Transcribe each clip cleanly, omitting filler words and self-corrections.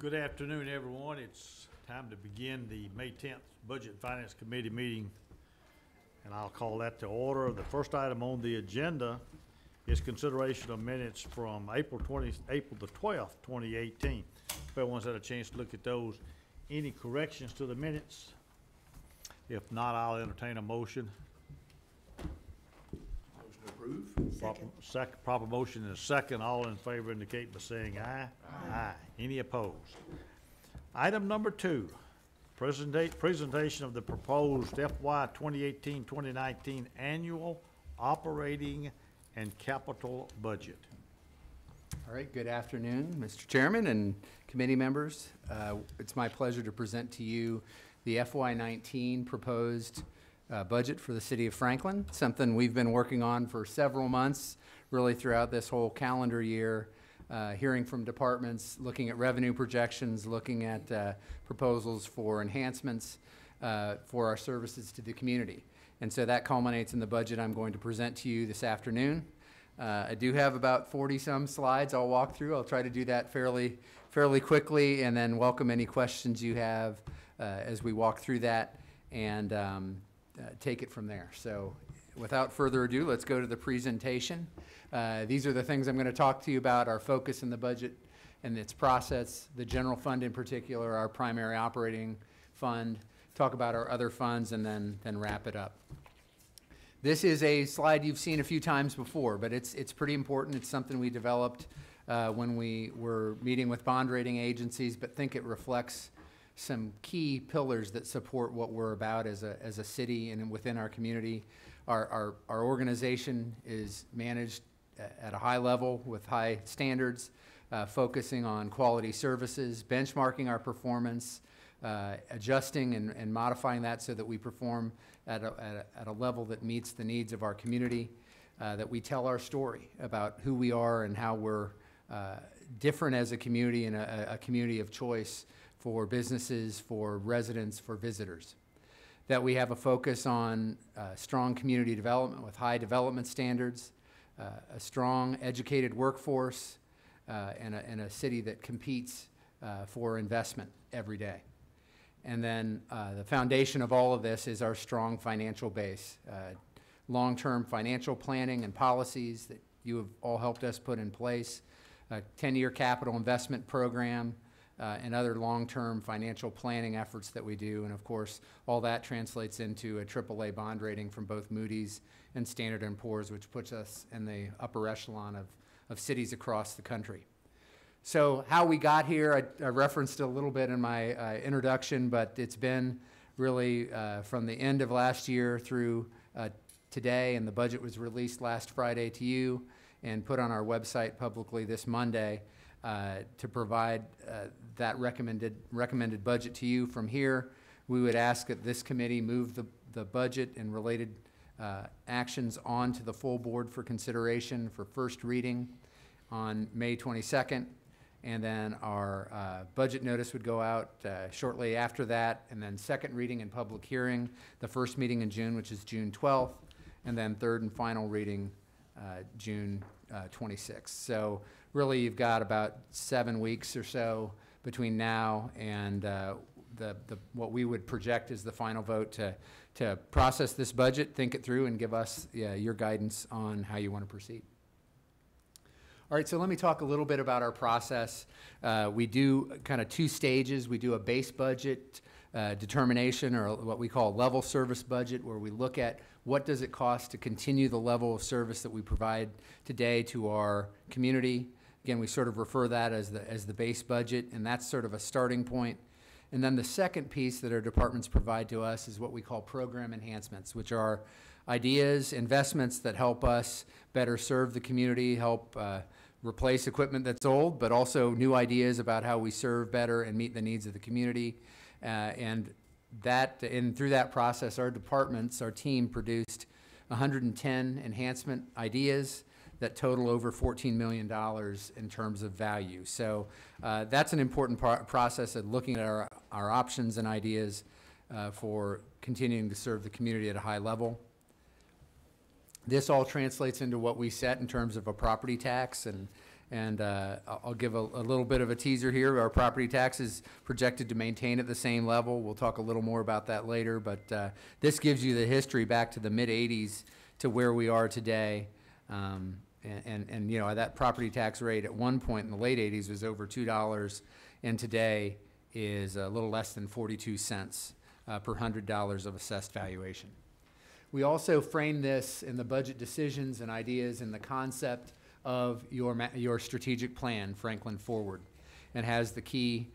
Good afternoon, everyone. It's time to begin the May 10th Budget and Finance Committee meeting, and I'll call that to order. The first item on the agenda is consideration of minutes from April the 12th, 2018. If everyone's had a chance to look at those, any corrections to the minutes? If not, I'll entertain a motion. Motion approved. Proper motion and a second. All in favor indicate by saying aye. Aye. Any opposed? Item number 2, presentation of the proposed FY 2018-2019 annual operating and capital budget. All right, good afternoon, Mr. Chairman and committee members. It's my pleasure to present to you the FY19 proposed budget for the city of Franklin, something we've been working on for several months, really throughout this whole calendar year, hearing from departments, looking at revenue projections, looking at proposals for enhancements for our services to the community. And so that culminates in the budget I'm going to present to you this afternoon. I do have about 40-some slides I'll walk through. I'll try to do that fairly quickly, and then welcome any questions you have as we walk through that, and take it from there. So without further ado, let's go to the presentation. These are the things I'm going to talk to you about: our focus in the budget and its process, the general fund in particular, our primary operating fund, talk about our other funds, and then wrap it up. This is a slide you've seen a few times before, but it's pretty important. It's something we developed when we were meeting with bond rating agencies, but think it reflects some key pillars that support what we're about as a city and within our community. Our organization is managed at a high level with high standards, focusing on quality services, benchmarking our performance, adjusting and modifying that so that we perform at a level that meets the needs of our community, that we tell our story about who we are and how we're different as a community and a community of choice for businesses, for residents, for visitors. That we have a focus on strong community development with high development standards, a strong educated workforce, and a city that competes for investment every day. And then the foundation of all of this is our strong financial base, long-term financial planning and policies that you have all helped us put in place, a 10-year capital investment program, and other long-term financial planning efforts that we do. And of course, all that translates into a AAA bond rating from both Moody's and Standard & Poor's, which puts us in the upper echelon of cities across the country. So how we got here, I referenced a little bit in my introduction, but it's been really from the end of last year through today, and the budget was released last Friday to you and put on our website publicly this Monday to provide that recommended budget to you. From here, we would ask that this committee move the budget and related actions on to the full board for consideration for first reading on May 22nd. And then our budget notice would go out shortly after that, and then second reading and public hearing, the first meeting in June, which is June 12th, and then third and final reading June 26th. So really you've got about 7 weeks or so between now and what we would project is the final vote to process this budget, think it through, and give us your guidance on how you want to proceed. All right, so let me talk a little bit about our process. We do kind of 2 stages. We do a base budget determination, or what we call level service budget, where we look at what does it cost to continue the level of service that we provide today to our community. Again, we sort of refer that as the base budget, and that's sort of a starting point. And then the second piece that our departments provide to us is what we call program enhancements, which are ideas, investments that help us better serve the community, help replace equipment that's old, but also new ideas about how we serve better and meet the needs of the community. And through that process, our departments, our team produced 110 enhancement ideas that total over $14 million in terms of value. So that's an important process of looking at our options and ideas for continuing to serve the community at a high level. This all translates into what we set in terms of a property tax, and And I'll give a little bit of a teaser here. Our property tax is projected to maintain at the same level. We'll talk a little more about that later, but this gives you the history back to the mid-'80s to where we are today. And you know, that property tax rate at one point in the late '80s was over $2, and today is a little less than 42 cents per $100 of assessed valuation. We also frame this in the budget decisions and ideas in the concept of your strategic plan, Franklin Forward, and has the key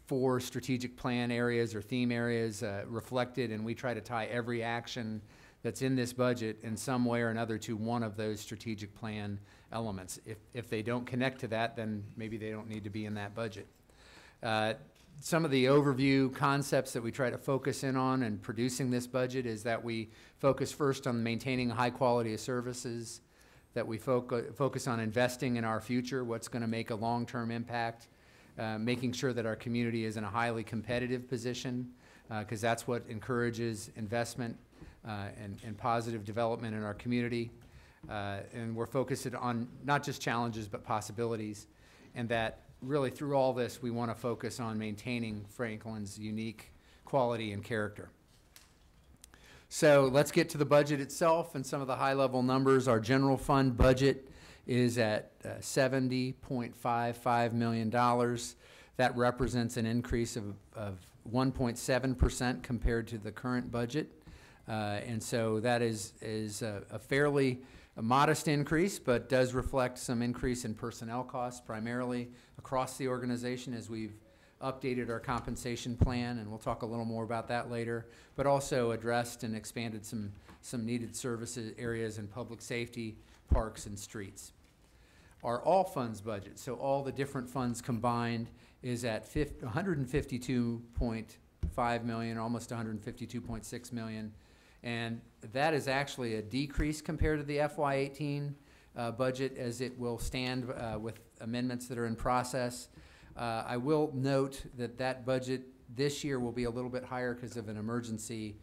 4 strategic plan areas or theme areas reflected, and we try to tie every action that's in this budget in some way or another to one of those strategic plan elements. If they don't connect to that, then maybe they don't need to be in that budget. Some of the overview concepts that we try to focus in on in producing this budget is that we focus first on maintaining a high quality of services, that we focus on investing in our future, what's going to make a long-term impact, making sure that our community is in a highly competitive position, because that's what encourages investment and positive development in our community. And we're focused on not just challenges, but possibilities, and that really through all this, we want to focus on maintaining Franklin's unique quality and character. So let's get to the budget itself and some of the high-level numbers. Our general fund budget is at $70.55 million. That represents an increase of 1.7% compared to the current budget. And so that is a fairly modest increase, but does reflect some increase in personnel costs, primarily across the organization as we've updated our compensation plan, and we'll talk a little more about that later, but also addressed and expanded some needed services areas in public safety, parks, and streets. Our all funds budget, so all the different funds combined, is at $152.5 million, almost $152.6 million. And that is actually a decrease compared to the FY18 budget, as it will stand with amendments that are in process. I will note that that budget this year will be a little bit higher because of an emergency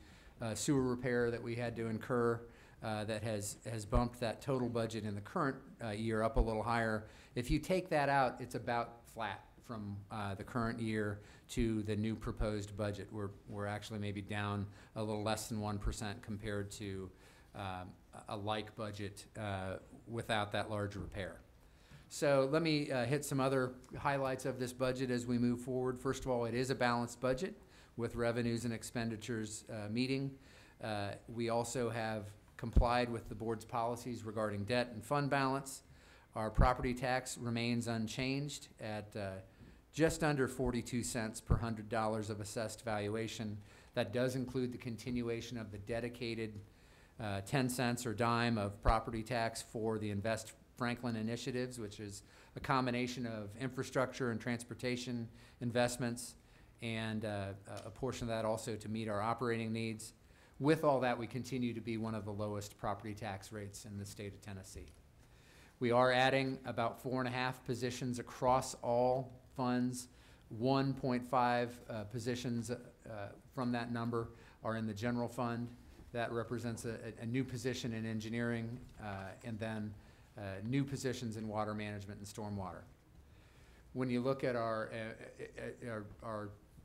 sewer repair that we had to incur that has bumped that total budget in the current year up a little higher. If you take that out, it's about flat from the current year to the new proposed budget. We're actually maybe down a little less than 1% compared to a like budget without that large repair. So let me hit some other highlights of this budget as we move forward. First of all, it is a balanced budget with revenues and expenditures meeting. We also have complied with the board's policies regarding debt and fund balance. Our property tax remains unchanged at just under 42 cents per $100 of assessed valuation. That does include the continuation of the dedicated 10 cents or dime of property tax for the Invest Franklin initiatives, which is a combination of infrastructure and transportation investments, and a portion of that also to meet our operating needs. With all that, we continue to be one of the lowest property tax rates in the state of Tennessee. We are adding about 4.5 positions across all funds. 1.5 positions from that number are in the general fund. That represents a new position in engineering, and then new positions in water management and stormwater. When you look at our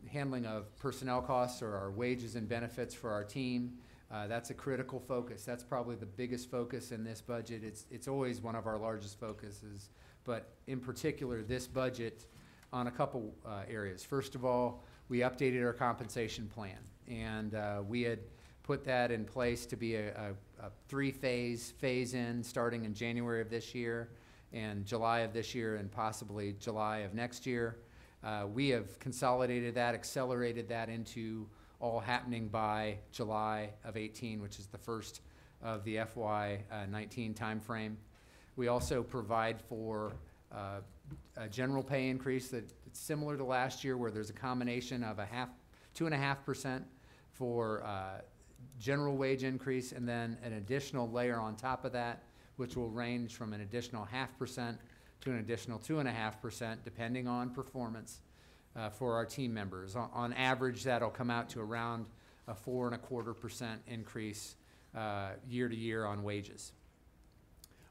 handling of personnel costs or our wages and benefits for our team, that's a critical focus. That's probably the biggest focus in this budget. It's always one of our largest focuses, but in particular this budget on a couple areas. First of all, we updated our compensation plan, and we had put that in place to be a 3-phase in starting in January of this year and July of this year and possibly July of next year. We have consolidated that, accelerated that into all happening by July of 18, which is the first of the FY19 timeframe. We also provide for a general pay increase that's similar to last year, where there's a combination of 2.5% for general wage increase, and then an additional layer on top of that, which will range from an additional 0.5% to an additional 2.5%, depending on performance for our team members. On average, that'll come out to around a 4.25% increase year to year on wages.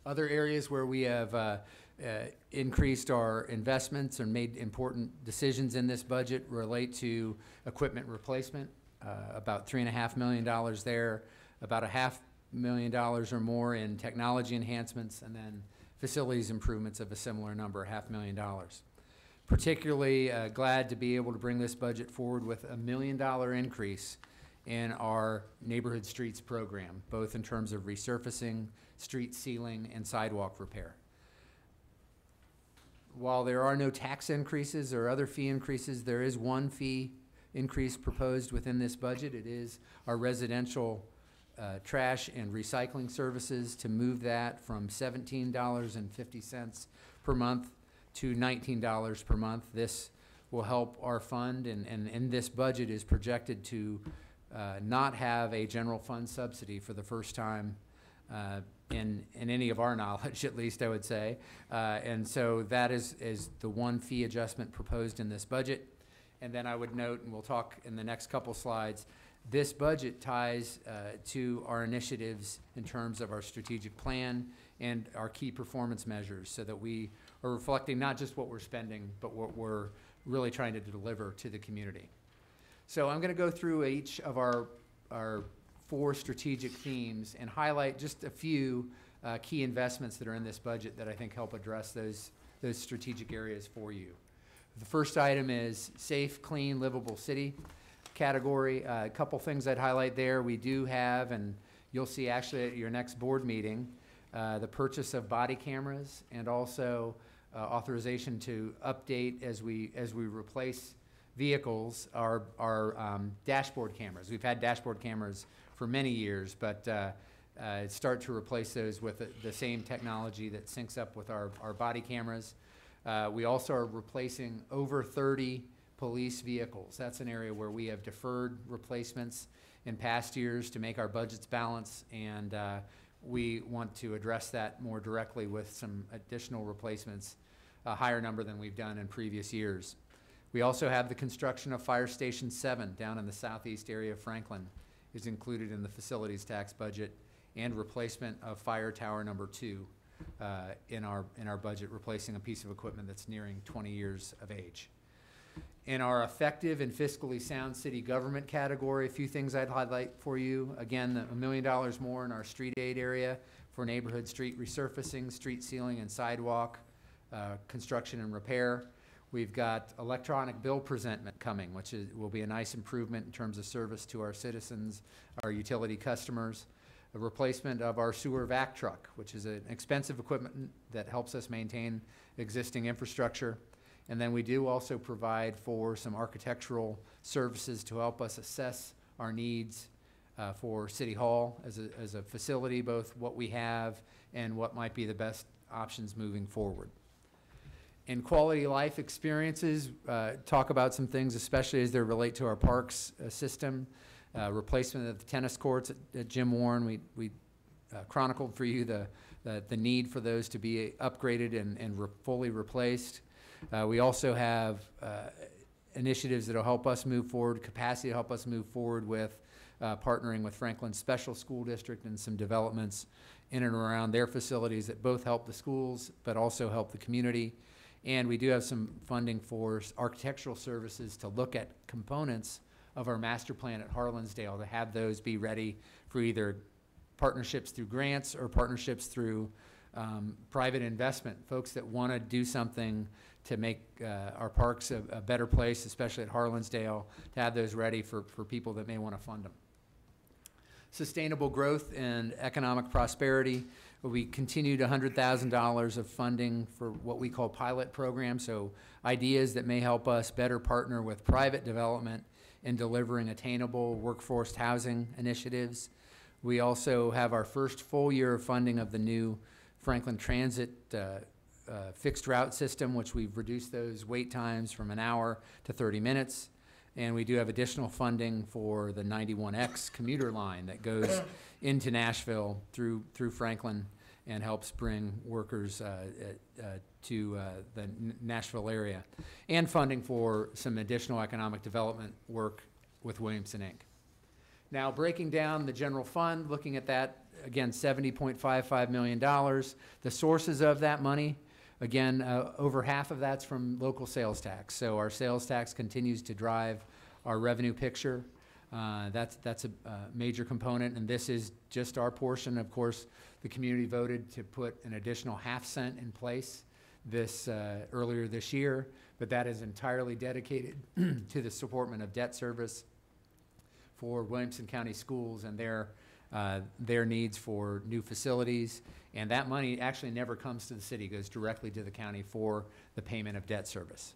Other areas where we have increased our investments and made important decisions in this budget relate to equipment replacement, about $3.5 million there, about $500,000 or more in technology enhancements, and then facilities improvements of a similar number, $500,000. Particularly glad to be able to bring this budget forward with $1 million increase in our neighborhood streets program, both in terms of resurfacing, street sealing, and sidewalk repair. While there are no tax increases or other fee increases, there is one fee increase proposed within this budget. It is our residential trash and recycling services, to move that from $17.50 per month to $19 per month. This will help our fund, and in this budget is projected to not have a general fund subsidy for the first time in any of our knowledge, at least I would say. And so that is the one fee adjustment proposed in this budget. And then I would note, and we'll talk in the next couple slides, this budget ties to our initiatives in terms of our strategic plan and our key performance measures, so that we are reflecting not just what we're spending, but what we're really trying to deliver to the community. So I'm going to go through each of our 4 strategic themes and highlight just a few key investments that are in this budget that I think help address those strategic areas for you. The first item is safe, clean, livable city category. A couple things I'd highlight there. We do have, and you'll see actually at your next board meeting, the purchase of body cameras, and also authorization to update as we replace vehicles, our dashboard cameras. We've had dashboard cameras for many years, but start to replace those with the same technology that syncs up with our body cameras. We also are replacing over 30 police vehicles. That's an area where we have deferred replacements in past years to make our budgets balance, and we want to address that more directly with some additional replacements, a higher number than we've done in previous years. We also have the construction of Fire Station 7 down in the southeast area of Franklin is included in the facilities tax budget, and replacement of Fire Tower number 2 in our budget, replacing a piece of equipment that's nearing 20 years of age. In our effective and fiscally sound city government category, a few things I'd highlight for you. Again, $1 million more in our street aid area for neighborhood street resurfacing, street sealing, and sidewalk construction and repair. We've got electronic bill presentment coming, which will be a nice improvement in terms of service to our citizens, our utility customers. A replacement of our sewer vac truck, which is an expensive equipment that helps us maintain existing infrastructure. And then we do also provide for some architectural services to help us assess our needs for City Hall as a facility, both what we have and what might be the best options moving forward. In quality of life experiences, talk about some things, especially as they relate to our parks system. Replacement of the tennis courts at Jim Warren. We chronicled for you the need for those to be upgraded and fully replaced. We also have initiatives that will help us move forward, capacity to help us move forward with partnering with Franklin Special School District and some developments in and around their facilities that both help the schools but also help the community. And we do have some funding for architectural services to look at components of our master plan at Harlansdale, to have those be ready for either partnerships through grants or partnerships through private investment, folks that want to do something to make our parks a better place, especially at Harlansdale, to have those ready for people that may want to fund them. Sustainable growth and economic prosperity. We continued $100,000 of funding for what we call pilot programs, so ideas that may help us better partner with private development in delivering attainable workforce housing initiatives. We also have our first full year of funding of the new Franklin Transit fixed route system, which we've reduced those wait times from an hour to 30 minutes. And we do have additional funding for the 91X commuter line that goes into Nashville through Franklin and helps bring workers to the Nashville area, and funding for some additional economic development work with Williamson Inc. Now, breaking down the general fund, looking at that, again, $70.55 million. The sources of that money, Again, over half of that's from local sales tax. So our sales tax continues to drive our revenue picture. That's a major component, and this is just our portion. Of course, the community voted to put an additional half-cent in place earlier this year, but that is entirely dedicated to the supportment of debt service for Williamson County Schools and their needs for new facilities. And that money actually never comes to the city, it goes directly to the county for the payment of debt service.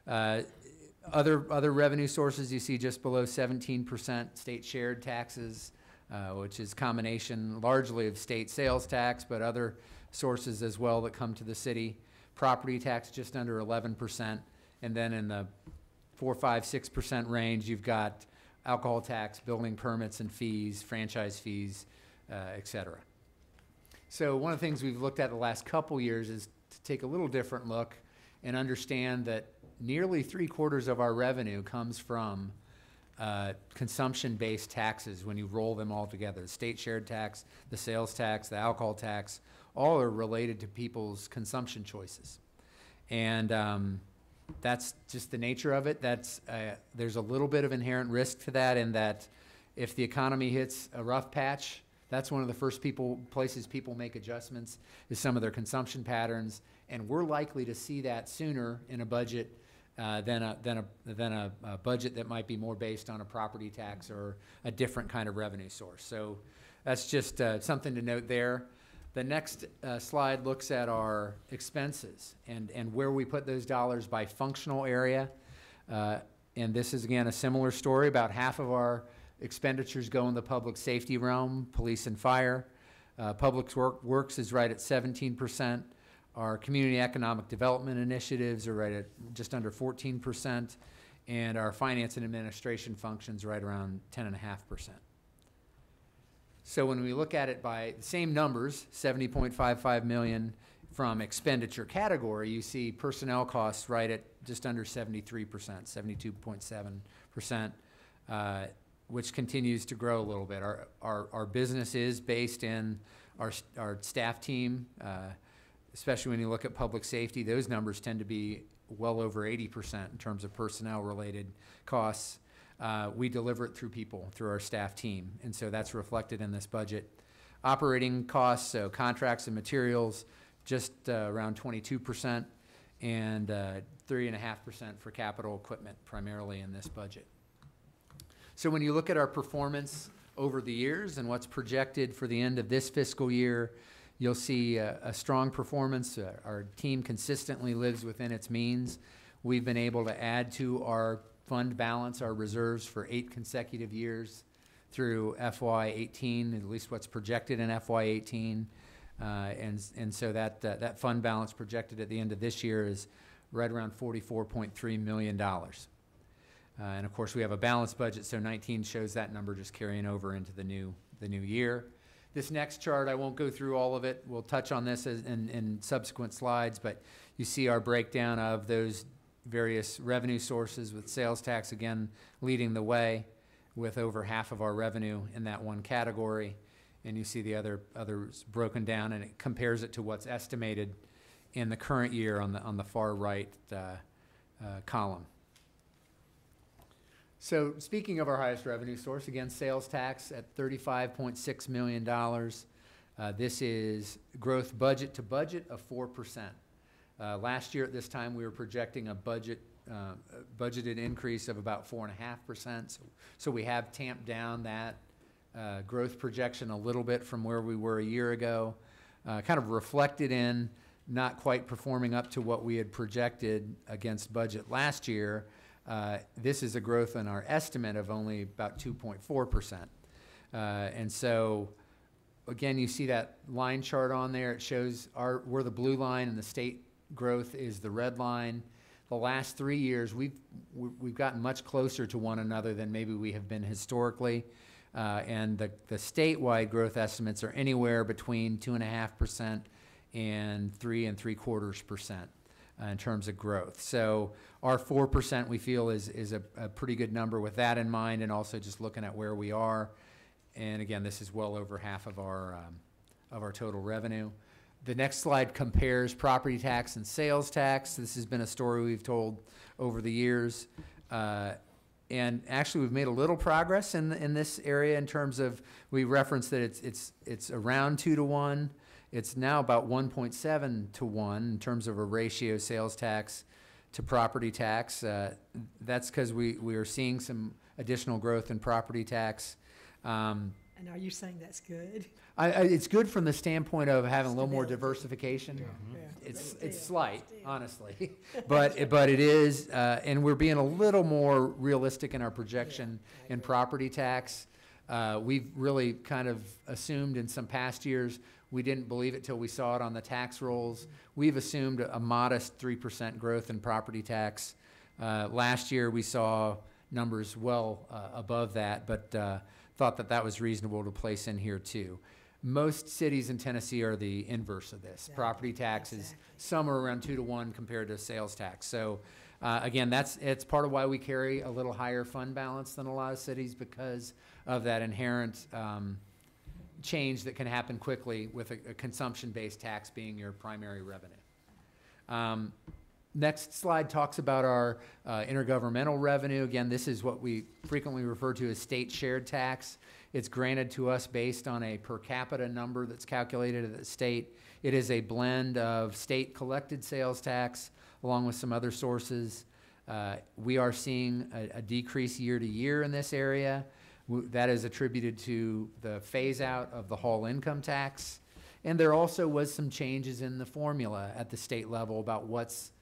Other revenue sources you see just below 17% state shared taxes, which is combination largely of state sales tax, but other sources as well that come to the city. Property tax just under 11%, and then in the 4, 5, 6% range, you've got alcohol tax, building permits and fees, franchise fees, et cetera. So one of the things we've looked at the last couple years is to take a little different look and understand that nearly 3/4 of our revenue comes from consumption-based taxes when you roll them all together. The state shared tax, the sales tax, the alcohol tax, all are related to people's consumption choices. And that's just the nature of it. There's a little bit of inherent risk to that, in that if the economy hits a rough patch, that's one of the first places people make adjustments, is some of their consumption patterns. And we're likely to see that sooner in a budget than a budget that might be more based on a property tax or a different kind of revenue source. So that's just something to note there. The next slide looks at our expenses and where we put those dollars by functional area. And this is, again, a similar story. About half of our expenditures go in the public safety realm, police and fire. Public Works is right at 17%. Our community economic development initiatives are right at just under 14%. And our finance and administration functions right around 10.5%. So when we look at it by the same numbers, 70.55 million from expenditure category, you see personnel costs right at just under 73%, 72.7%, which continues to grow a little bit. Our business is based in our staff team, especially when you look at public safety. Those numbers tend to be well over 80% in terms of personnel-related costs. We deliver it through people, through our staff team, and so that's reflected in this budget. Operating costs, so contracts and materials, just around 22%, and 3.5% for capital equipment, primarily in this budget. So when you look at our performance over the years and what's projected for the end of this fiscal year, you'll see a strong performance. Our team consistently lives within its means. We've been able to add to our fund balance, our reserves, for 8 consecutive years through FY18, at least what's projected in FY18. And so that fund balance projected at the end of this year is right around $44.3 million. And of course, we have a balanced budget, so 19 shows that number just carrying over into the new year. This next chart, I won't go through all of it. We'll touch on this in subsequent slides, but you see our breakdown of those various revenue sources, with sales tax again leading the way with over half of our revenue in that one category. And you see the others broken down, and it compares it to what's estimated in the current year on the far right column. So speaking of our highest revenue source, again, sales tax at $35.6 million. This is growth budget to budget of 4%. Last year at this time, we were projecting a budgeted increase of about 4.5%. So we have tamped down that growth projection a little bit from where we were a year ago, kind of reflected in not quite performing up to what we had projected against budget last year. This is a growth in our estimate of only about 2.4%. And so, again, you see that line chart on there. It shows we're the blue line, and the state growth is the red line. The last 3 years, we've gotten much closer to one another than maybe we have been historically. And the statewide growth estimates are anywhere between 2.5% and 3.75%. In terms of growth. So our 4% we feel is a pretty good number with that in mind, and also just looking at where we are. And again, this is well over half of our total revenue. The next slide compares property tax and sales tax. This has been a story we've told over the years. And actually, we've made a little progress in this area in terms of, we referenced that it's around 2 to 1. It's now about 1.7 to 1 in terms of a ratio sales tax to property tax. That's because we are seeing some additional growth in property tax. And are you saying that's good? It's good from the standpoint of having a little more Stability. diversification. Yeah. It's slight, honestly, but it is, and we're being a little more realistic in our projection Yeah, I in agree. property tax. We've really kind of assumed in some past years, we didn't believe it till we saw it on the tax rolls. We've assumed a modest 3% growth in property tax. Last year, we saw numbers well above that, but thought that was reasonable to place in here too. Most cities in Tennessee are the inverse of this. Exactly, Property tax is exactly. somewhere around 2 to 1 compared to sales tax. So again, it's part of why we carry a little higher fund balance than a lot of cities, because of that inherent change that can happen quickly with a consumption-based tax being your primary revenue. Next slide talks about our intergovernmental revenue. Again, this is what we frequently refer to as state shared tax. It's granted to us based on a per capita number that's calculated at the state. It is a blend of state collected sales tax along with some other sources. We are seeing a decrease year to year in this area. That is attributed to the phase out of the Hall income tax. And there also was some changes in the formula at the state level about what's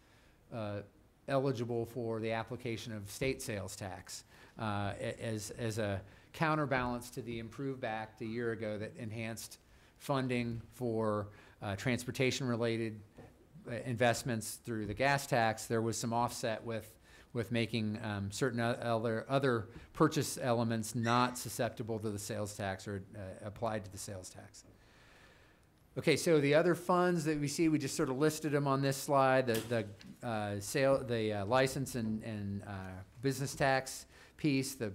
eligible for the application of state sales tax as a counterbalance to the Improve Act a year ago that enhanced funding for transportation-related investments through the gas tax. There was some offset with making certain other purchase elements not susceptible to the sales tax or applied to the sales tax. Okay, so the other funds that we see, we just sort of listed them on this slide. The license and business tax piece, the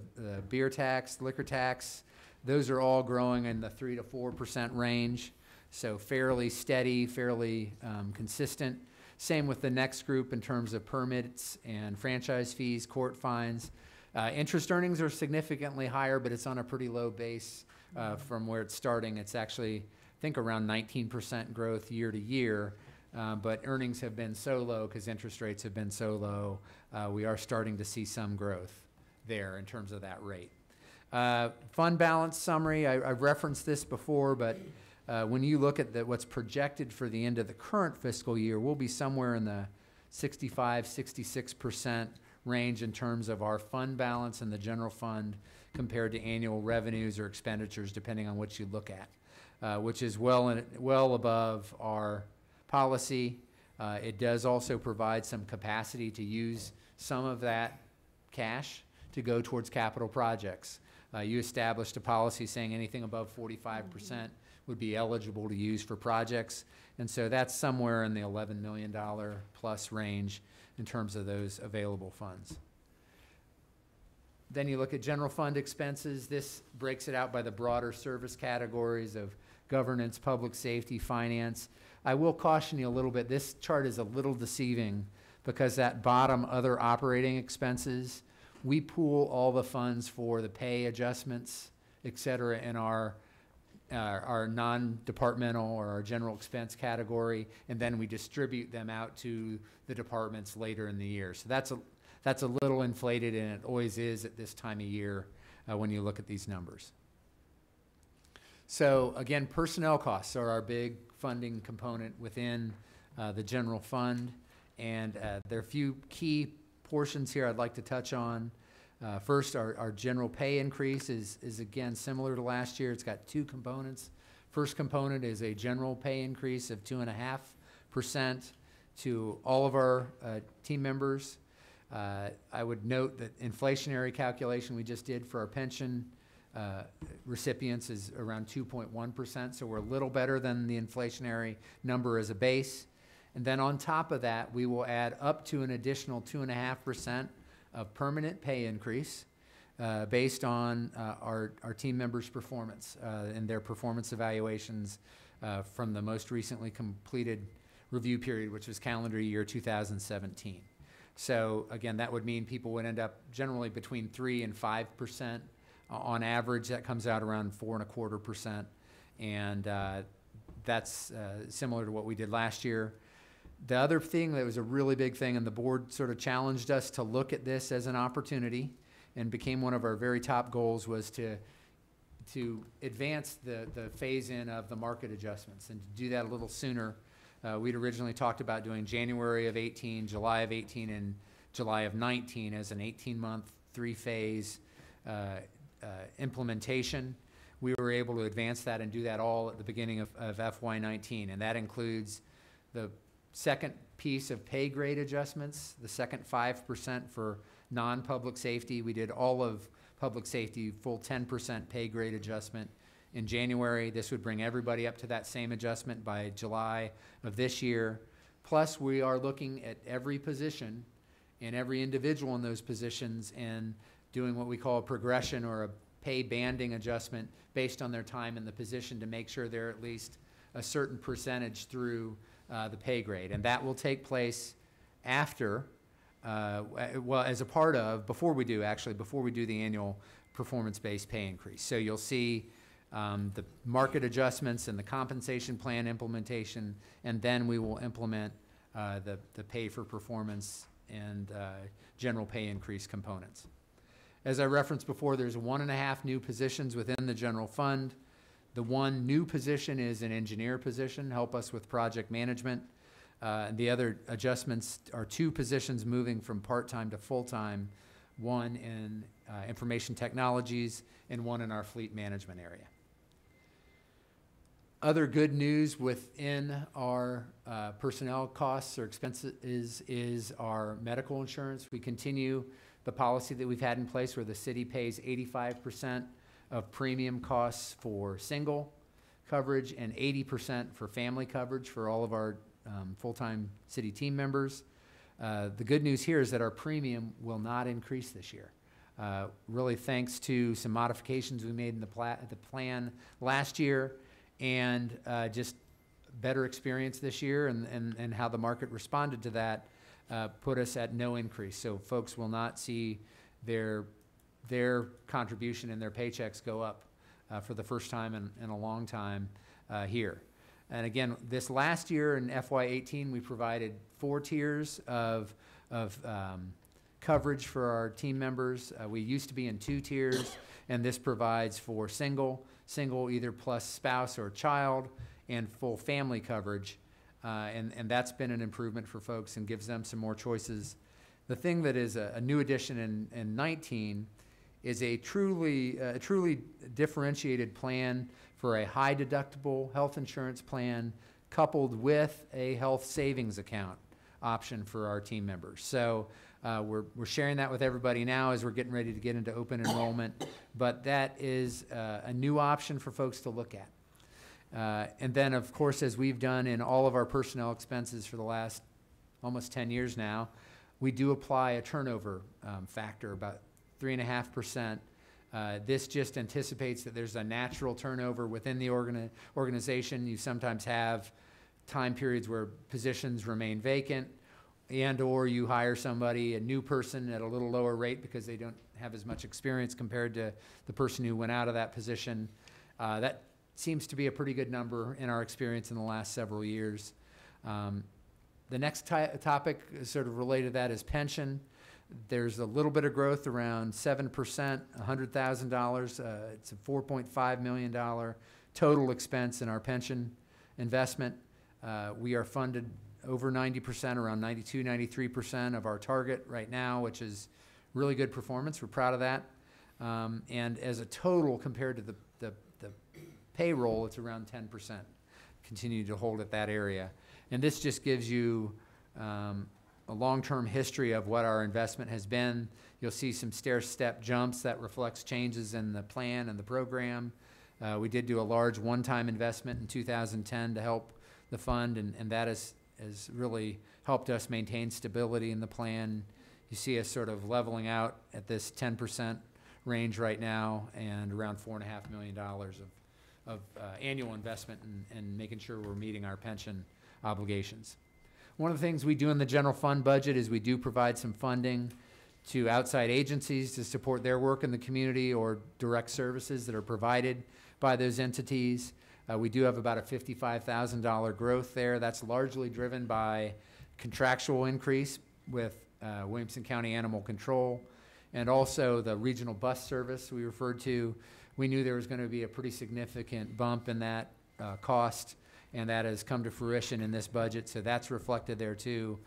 beer tax, liquor tax, those are all growing in the 3 to 4% range. So fairly steady, fairly consistent. Same with the next group in terms of permits and franchise fees, court fines. Interest earnings are significantly higher, but it's on a pretty low base from where it's starting. It's actually, I think, around 19% growth year to year, but earnings have been so low because interest rates have been so low. We are starting to see some growth there in terms of that rate. Fund balance summary, I've referenced this before, but when you look at what's projected for the end of the current fiscal year, we'll be somewhere in the 65, 66% range in terms of our fund balance in the general fund compared to annual revenues or expenditures, depending on what you look at, which is well above our policy. It does also provide some capacity to use some of that cash to go towards capital projects. You established a policy saying anything above 45% would be eligible to use for projects. And so that's somewhere in the $11 million plus range in terms of those available funds. Then you look at general fund expenses. This breaks it out by the broader service categories of governance, public safety, finance. I will caution you a little bit. This chart is a little deceiving because that bottom other operating expenses, we pool all the funds for the pay adjustments, et cetera, in our non-departmental or our general expense category, and then we distribute them out to the departments later in the year. So that's a little inflated, and it always is at this time of year when you look at these numbers. So again, personnel costs are our big funding component within the general fund, and there are a few key portions here I'd like to touch on. First, our general pay increase is again similar to last year. It's got two components. First component is a general pay increase of 2.5% to all of our team members. I would note that inflationary calculation we just did for our pension recipients is around 2.1%, so we're a little better than the inflationary number as a base. And then on top of that, we will add up to an additional 2.5% of permanent pay increase based on our team members' performance and their performance evaluations from the most recently completed review period, which was calendar year 2017. So again, that would mean people would end up generally between 3 and 5%. On average, that comes out around 4.25%. And that's similar to what we did last year. The other thing that was a really big thing, and the board sort of challenged us to look at this as an opportunity and became one of our very top goals, was to advance the phase-in of the market adjustments and to do that a little sooner. We'd originally talked about doing January of 18, July of 18, and July of 19 as an 18-month, 3-phase implementation. We were able to advance that and do that all at the beginning of FY19, and that includes the second piece of pay grade adjustments, the second 5% for non-public safety. We did all of public safety, full 10% pay grade adjustment in January. This would bring everybody up to that same adjustment by July of this year. Plus, we are looking at every position and every individual in those positions and doing what we call a progression or a pay banding adjustment based on their time in the position to make sure they're at least a certain percentage through the pay grade. And that will take place after, well, as a part of, before we do the annual performance-based pay increase. So you'll see the market adjustments and the compensation plan implementation, and then we will implement the pay for performance and general pay increase components. As I referenced before, there's 1.5 new positions within the general fund. The one new position is an engineer position, help us with project management. The other adjustments are 2 positions moving from part-time to full-time, one in information technologies and one in our fleet management area. Other good news within our personnel costs or expenses is our medical insurance. We continue the policy that we've had in place where the city pays 85% of premium costs for single coverage and 80% for family coverage for all of our full-time city team members. The good news here is that our premium will not increase this year. Really thanks to some modifications we made in the plan last year and just better experience this year and how the market responded to that put us at no increase. So folks will not see their contribution and their paychecks go up for the first time in a long time here. And again, this last year in FY18, we provided 4 tiers of coverage for our team members. We used to be in 2 tiers, and this provides for single either plus spouse or child, and full family coverage. And that's been an improvement for folks and gives them some more choices. The thing that is a new addition in 19 is a truly differentiated plan for a high deductible health insurance plan coupled with a health savings account option for our team members. So we're sharing that with everybody now as we're getting ready to get into open enrollment, but that is a new option for folks to look at. And then, of course, as we've done in all of our personnel expenses for the last almost 10 years now, we do apply a turnover factor, about 3.5%. This just anticipates that there's a natural turnover within the organization. You sometimes have time periods where positions remain vacant and or you hire somebody, a new person at a little lower rate because they don't have as much experience compared to the person who went out of that position. That seems to be a pretty good number in our experience in the last several years. The next topic sort of related to that is pension. There's a little bit of growth, around 7%, $100,000. It's a $4.5 million total expense in our pension investment. We are funded over 90%, around 92, 93% of our target right now, which is really good performance. We're proud of that. And as a total compared to the payroll, it's around 10%. Continue to hold at that area. And this just gives you a long-term history of what our investment has been. You'll see some stair-step jumps that reflects changes in the plan and the program. We did do a large one-time investment in 2010 to help the fund, and that has really helped us maintain stability in the plan. You see us sort of leveling out at this 10% range right now and around $4.5 million annual investment and making sure we're meeting our pension obligations. One of the things we do in the general fund budget is we do provide some funding to outside agencies to support their work in the community or direct services that are provided by those entities. We do have about a $55,000 growth there. That's largely driven by contractual increase with Williamson County Animal Control and also the regional bus service we referred to. We knew there was going to be a pretty significant bump in that cost, and that has come to fruition in this budget, so that's reflected there too.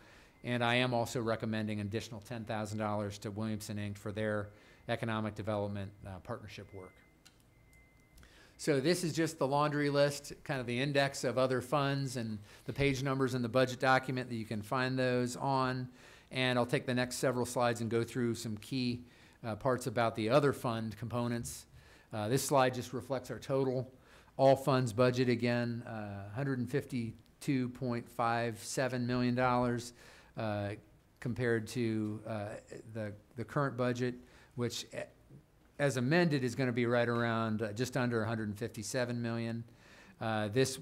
And I am also recommending an additional $10,000 to Williamson Inc. for their economic development partnership work. So this is just the laundry list, kind of the index of other funds and the page numbers in the budget document that you can find those on. And I'll take the next several slides and go through some key parts about the other fund components. This slide just reflects our total all funds budget again, $152.57 million compared to the current budget, which as amended is going to be right around just under 157 million. This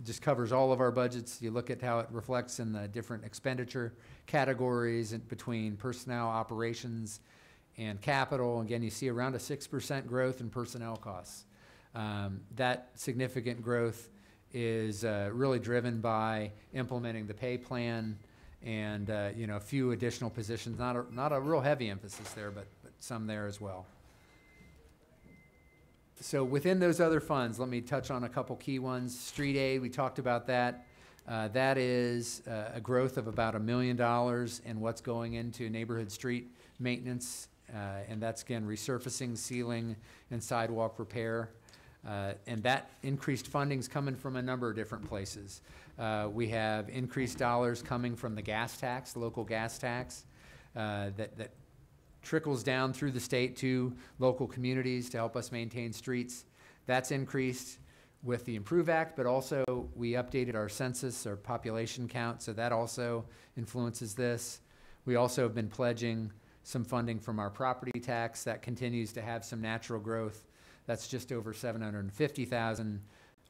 just covers all of our budgets. You look at how it reflects in the different expenditure categories between personnel, operations, and capital. Again, you see around a 6% growth in personnel costs. That significant growth is really driven by implementing the pay plan and a few additional positions. Not a real heavy emphasis there, but some there as well. So within those other funds, let me touch on a couple key ones. Street aid, we talked about that. That is a growth of about $1 million in what's going into neighborhood street maintenance, and that's again resurfacing, sealing, and sidewalk repair. And that increased funding is coming from a number of different places. We have increased dollars coming from the gas tax, the local gas tax, that trickles down through the state to local communities to help us maintain streets. That's increased with the Improve Act, but also we updated our census, our population count, so that also influences this. We also have been pledging some funding from our property tax that continues to have some natural growth. That's just over $750,000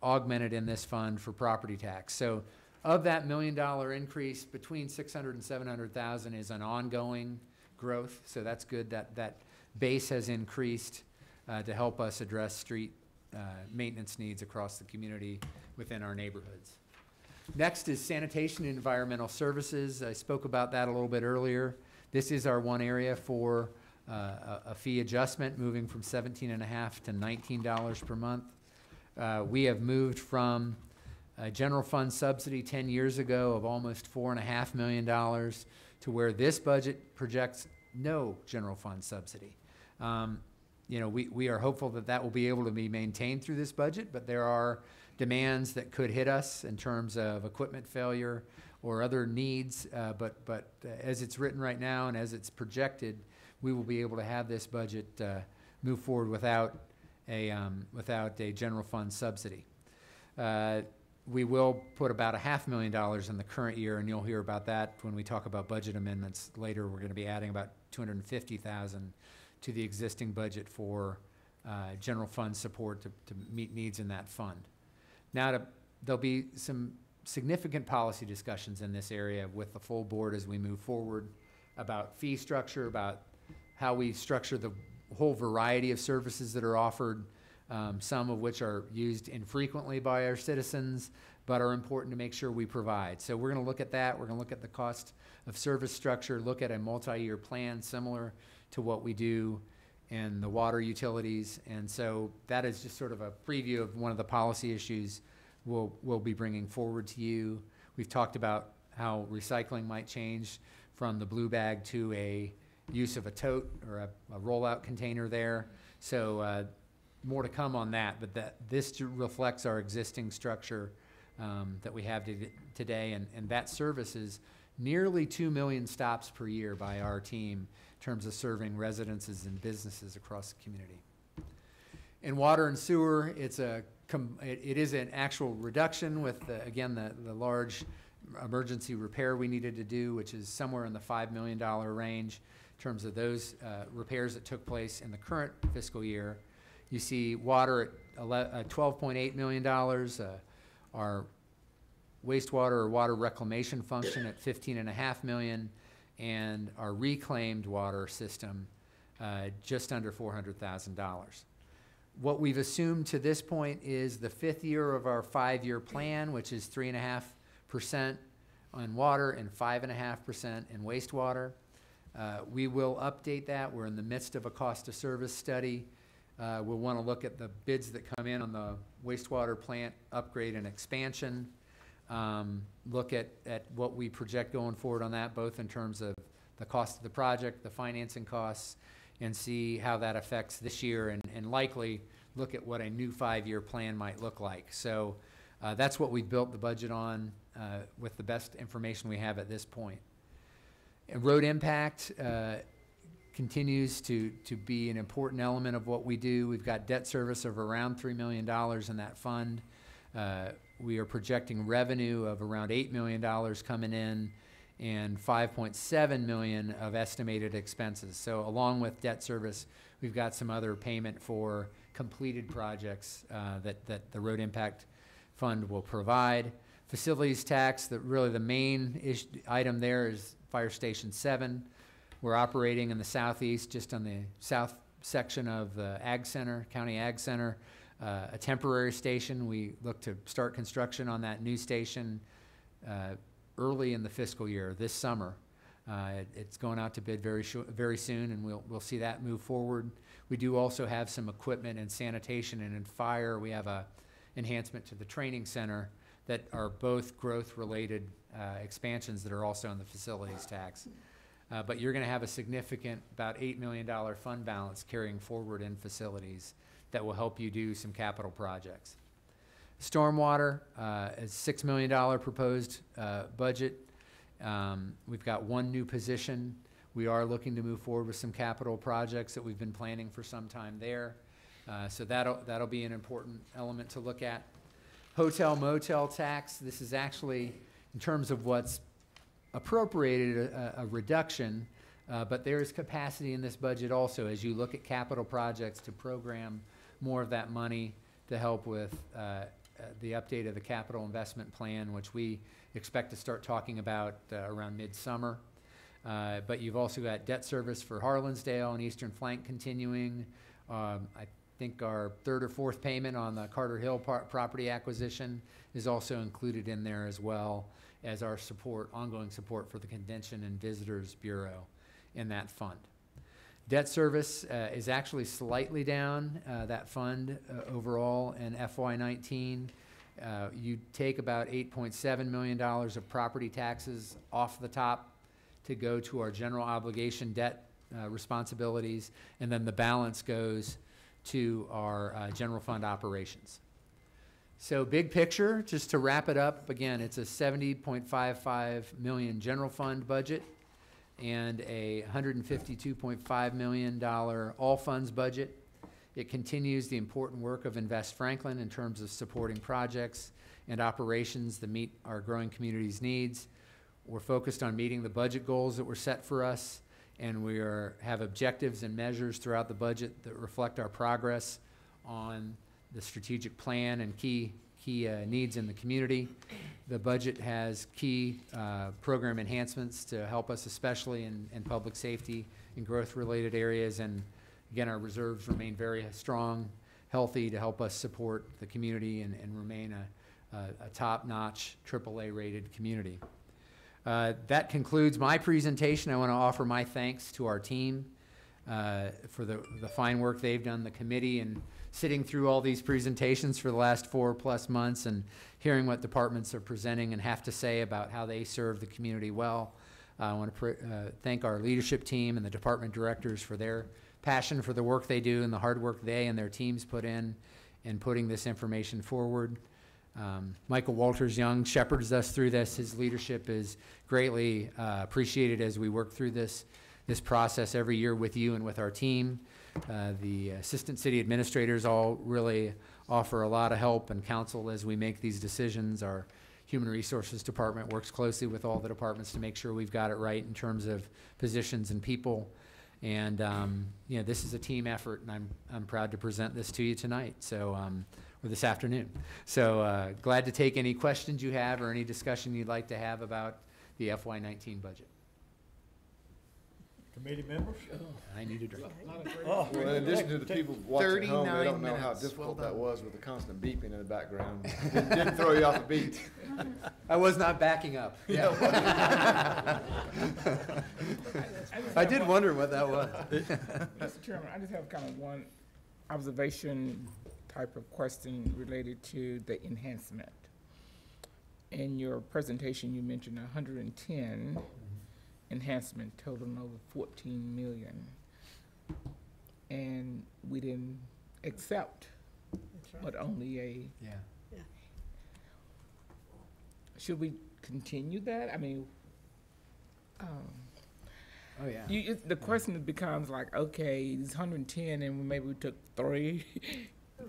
augmented in this fund for property tax. So of that $1 million increase, between $600,000 and $700,000 is an ongoing growth. So that's good that that base has increased to help us address street maintenance needs across the community within our neighborhoods. Next is sanitation and environmental services. I spoke about that a little bit earlier. This is our one area for a fee adjustment, moving from $17.50 to $19 per month. We have moved from a general fund subsidy 10 years ago of almost $4.5 million to where this budget projects no general fund subsidy. We are hopeful that that will be able to be maintained through this budget, but there are demands that could hit us in terms of equipment failure or other needs. But as it's written right now and as it's projected, we will be able to have this budget move forward without a general fund subsidy. We will put about $500,000 in the current year, and you'll hear about that when we talk about budget amendments later. We're going to be adding about $250,000 to the existing budget for general fund support to meet needs in that fund. Now, there'll be some significant policy discussions in this area with the full board as we move forward about fee structure, about how we structure the whole variety of services that are offered, some of which are used infrequently by our citizens, but are important to make sure we provide. So we're going to look at that. We're going to look at the cost of service structure, look at a multi-year plan similar to what we do in the water utilities. And so that is just sort of a preview of one of the policy issues we'll be bringing forward to you. We've talked about how recycling might change from the blue bag to a use of a tote or a rollout container there. So more to come on that, but this reflects our existing structure that we have today, and that service is nearly 2 million stops per year by our team in terms of serving residences and businesses across the community. In water and sewer, it is an actual reduction with, again, the large emergency repair we needed to do, which is somewhere in the $5 million range in terms of those repairs that took place in the current fiscal year. You see water at $12.8 million, our wastewater or water reclamation function at $15.5 million, and our reclaimed water system just under $400,000. What we've assumed to this point is the 5th year of our 5-year plan, which is 3.5% on water and 5.5% in wastewater. We will update that. We're in the midst of a cost of service study. We'll want to look at the bids that come in on the wastewater plant upgrade and expansion. Look at what we project going forward on that, both in terms of the cost of the project, the financing costs, and see how that affects this year, and likely look at what a new 5-year plan might look like. So that's what we've built the budget on with the best information we have at this point. And road impact continues to be an important element of what we do. We've got debt service of around $3 million in that fund. We are projecting revenue of around $8 million coming in, and $5.7 million of estimated expenses. So along with debt service, we've got some other payment for completed projects that the road impact fund will provide. Facilities tax, really the main item there is Fire Station 7. We're operating in the southeast, just on the south section of the Ag Center, County Ag Center, a temporary station. We look to start construction on that new station early in the fiscal year, this summer. It's going out to bid very soon, and we'll see that move forward. We do also have some equipment in sanitation and in fire. We have a enhancement to the training center that are both growth-related expansions that are also in the facilities tax. But you're going to have a significant, about $8 million fund balance carrying forward in facilities that will help you do some capital projects. Stormwater is $6 million proposed budget. We've got one new position. We are looking to move forward with some capital projects that we've been planning for some time there. So that'll be an important element to look at. Hotel motel tax, this is actually, in terms of what's appropriated, a reduction, but there is capacity in this budget also as you look at capital projects to program more of that money to help with the update of the capital investment plan, which we expect to start talking about around midsummer. But you've also got debt service for Harlansdale and Eastern Flank continuing. I think our 3rd or 4th payment on the Carter Hill property acquisition is also included in there, as well as our ongoing support for the Convention and Visitors Bureau in that fund. Debt service is actually slightly down, that fund overall in FY19. You take about $8.7 million of property taxes off the top to go to our general obligation debt responsibilities, and then the balance goes to our general fund operations. So big picture, just to wrap it up, again, it's a $70.55 million general fund budget and a $152.5 million all funds budget. It continues the important work of Invest Franklin in terms of supporting projects and operations that meet our growing community's needs. We're focused on meeting the budget goals that were set for us, and we have objectives and measures throughout the budget that reflect our progress on the strategic plan and key needs in the community. The budget has key program enhancements to help us, especially in public safety and growth-related areas. And again, our reserves remain very strong, healthy, to help us support the community and remain a top-notch AAA-rated community. That concludes my presentation. I want to offer my thanks to our team for the fine work they've done, the committee, and sitting through all these presentations for the last 4+ months and hearing what departments are presenting and have to say about how they serve the community well. I want to thank our leadership team and the department directors for their passion for the work they do and the hard work they and their teams put in putting this information forward. Michael Walters-Young shepherds us through this. His leadership is greatly appreciated as we work through this process every year with you and with our team. The assistant city administrators all really offer a lot of help and counsel as we make these decisions. Our human resources department works closely with all the departments to make sure we've got it right in terms of positions and people. And, this is a team effort, and I'm proud to present this to you tonight, so, or this afternoon. So glad to take any questions you have or any discussion you'd like to have about the FY19 budget. Committee members? I need a drink. Oh, Well, in addition to the people watching at home, they 39 don't know how minutes. difficult Well that done. was with the constant beeping in the background. Didn't throw you off the beat. I was not backing up. Yeah. I did wonder what that was. Mr. Chairman, I just have kind of one observation type of question related to the enhancement. In your presentation, you mentioned 110 enhancement totaling over 14 million. And we didn't accept, That's right. but only a, Yeah. should we continue that? I mean, Oh, yeah. the question becomes like, okay, it's 110 and maybe we took 3.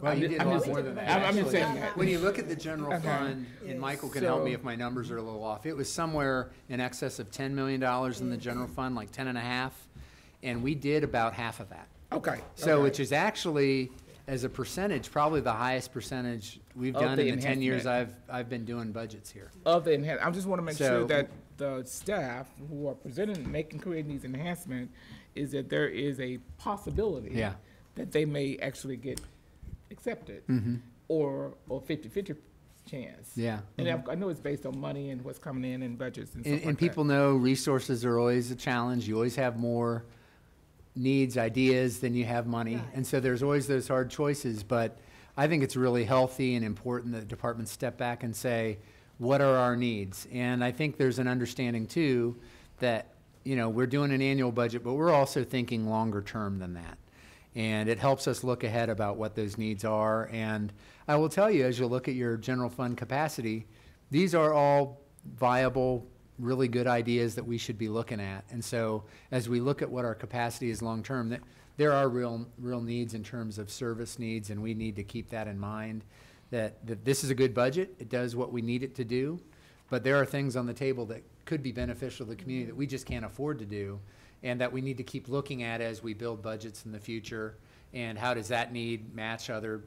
Well, you did a I'm lot just- more than that. I'm just actually. saying that. When you look at the general Okay. fund, Yes. and Michael can help me So- if my numbers are a little off, it was somewhere in excess of $10 million in the general fund, like 10 and a half, and we did about half of that. Okay. So, okay. which is actually, as a percentage, probably the highest percentage we've Of done the in the 10 years enhancement. I've been doing budgets here. Of the enhance, I just want to make So- sure that the staff who are creating these enhancements, is that there is a possibility Yeah. that they may actually get accepted, Mm-hmm. or 50-50 chance. Yeah. And I know it's based on money and what's coming in and budgets and stuff And like that. people know resources are always a challenge. You always have more needs, ideas than you have money. Right. And so there's always those hard choices. But I think it's really healthy and important that departments step back and say, what are our needs? And I think there's an understanding too that, we're doing an annual budget, but we're also thinking longer term than that. And it helps us look ahead about what those needs are. And I will tell you, as you look at your general fund capacity, these are all viable, really good ideas that we should be looking at. And so as we look at what our capacity is long-term, there are real needs in terms of service needs, and we need to keep that in mind, that this is a good budget. It does what we need it to do. But there are things on the table that could be beneficial to the community that we just can't afford to do, and that we need to keep looking at as we build budgets in the future, and how does that need match other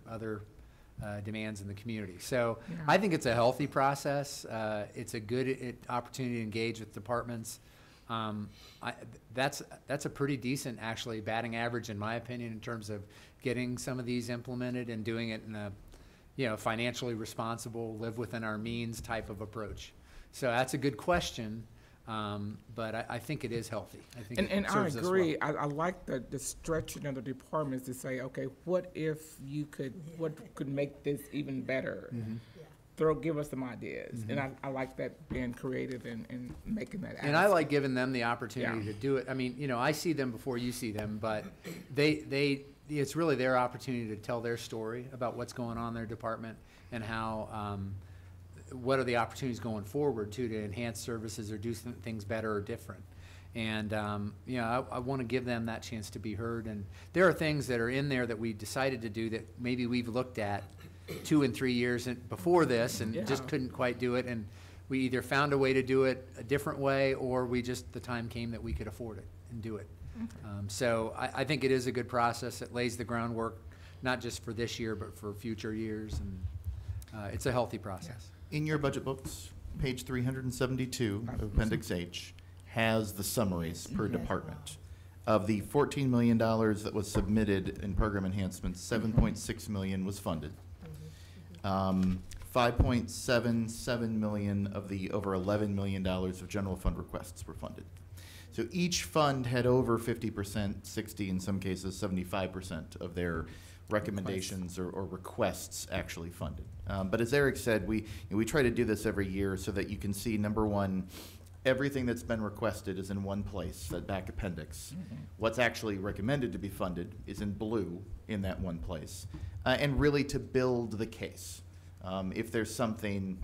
demands in the community. So Yeah. I think it's a healthy process. It's a good opportunity to engage with departments. That's a pretty decent, actually, batting average, in my opinion, in terms of getting some of these implemented and doing it in a financially responsible, live within our means type of approach. So that's a good question. But I think it is healthy. I think it And I serves us well. agree. I like the stretching of the departments to say, okay, what if you could, what could make this even better? Mm-hmm. Give us some ideas. And I like that, being creative and making that. And I like giving them the opportunity Yeah. to do it. I mean, I see them before you see them, but it's really their opportunity to tell their story about what's going on in their department and how, what are the opportunities going forward too, to enhance services or do things better or different. And, I want to give them that chance to be heard. And there are things that are in there that we decided to do that maybe we've looked at 2 and 3 years before this and just Yeah. couldn't quite do it. And we either found a way to do it a different way, or the time came that we could afford it and do it. So I think it is a good process. It lays the groundwork, not just for this year, but for future years. And it's a healthy process. In your budget books, page 372 of Appendix H has the summaries per department. Of the $14 million that was submitted in program enhancements, $7.6 million was funded. 5.77 million of the over $11 million of general fund requests were funded. So each fund had over 50%, 60 in some cases, 75% of their recommendations or requests actually funded. But as Eric said, we try to do this every year so that you can see, number one, everything that's been requested is in one place, that back appendix. What's actually recommended to be funded is in blue in that one place. And really to build the case. If there's something,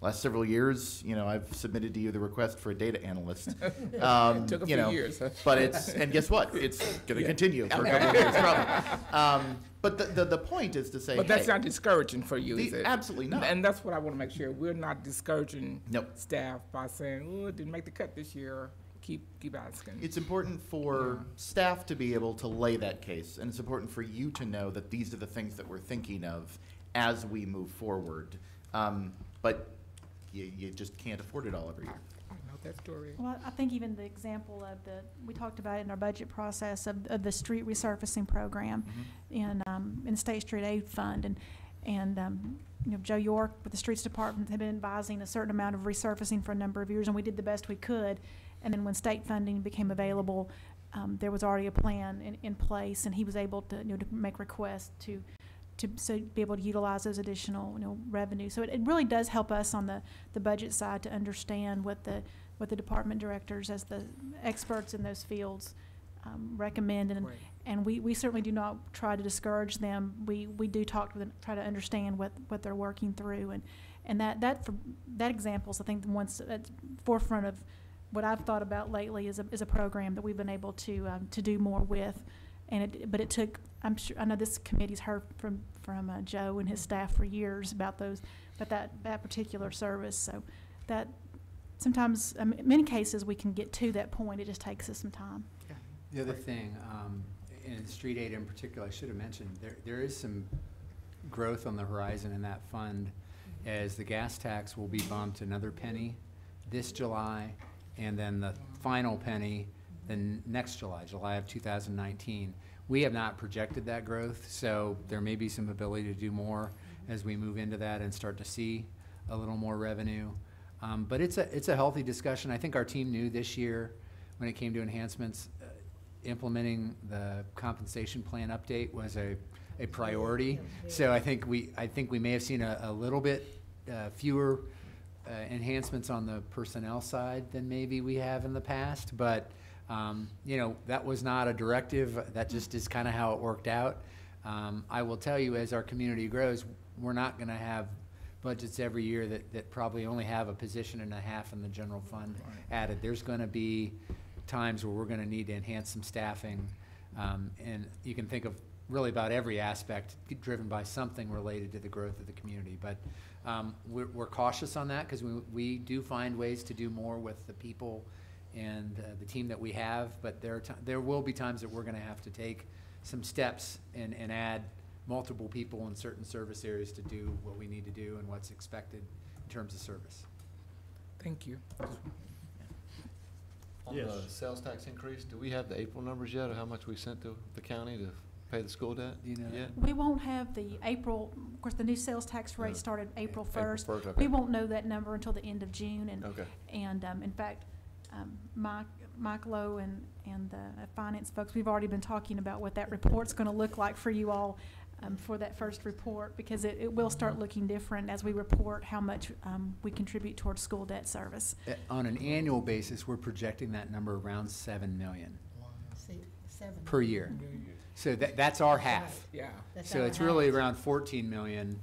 last several years, I've submitted to you the request for a data analyst. Took a few years, huh? But and guess what? It's going to continue for a couple of years probably. But the point is to say, But that's hey, not discouraging for you, is it? absolutely not. And that's what I want to make sure. We're not discouraging Nope. staff by saying, oh, it didn't make the cut this year. keep asking. It's important for Yeah. staff to be able to lay that case, and it's important for you to know that these are the things that we're thinking of as we move forward. But you just can't afford it all every year. I know that story. Well, I think even the example of we talked about it in our budget process of the street resurfacing program in the State Street Aid Fund. And Joe York with the Streets Department had been advising a certain amount of resurfacing for a number of years, and we did the best we could. And then when state funding became available, there was already a plan in place, and he was able to, to make requests to be able to utilize those additional, revenue. So it really does help us on the budget side to understand what the department directors, as the experts in those fields, recommend. Right. And we certainly do not try to discourage them. We do talk to them, try to understand what they're working through, and that example is, I think, the ones at the forefront of what I've thought about lately is a program that we've been able to do more with. But it took, I know this committee's heard from Joe and his staff for years about that particular service. So that sometimes, in many cases, we can get to that point. It just takes us some time. The other thing, in street aid in particular, I should have mentioned, there is some growth on the horizon in that fund, as the gas tax will be bumped another penny this July, and then the final penny then next July of 2019. We have not projected that growth, so there may be some ability to do more as we move into that and start to see a little more revenue. But it's a healthy discussion. I think our team knew this year, when it came to enhancements, implementing the compensation plan update was a priority. So I think we may have seen a little bit fewer enhancements on the personnel side than maybe we have in the past, but that was not a directive. That just is kind of how it worked out. I will tell you, as our community grows, we're not going to have budgets every year that probably only have a position and a half in the general fund added. There's going to be times where we're going to need to enhance some staffing, and you can think of really about every aspect driven by something related to the growth of the community. But we're cautious on that, because we do find ways to do more with the people and the team that we have, but there will be times that we're going to have to take some steps and add multiple people in certain service areas to do what we need to do and what's expected in terms of service. Thank you. On Yes. the sales tax increase, do we have the April numbers yet, or how much we sent to the county to pay the school debt? Do you know yet? We won't have the April, of course, the new sales tax rate Yeah. started April April 1st. 1st, okay. We won't know that number until the end of June. Okay. And in fact, Mike Lowe and the finance folks, we've already been talking about what that report's going to look like for you all for that first report, because it will start looking different as we report how much we contribute towards school debt service. On an annual basis, we're projecting that number around $7 million Seven. per year. So that's our half. Yeah. That's So our it's really half. around 14 million,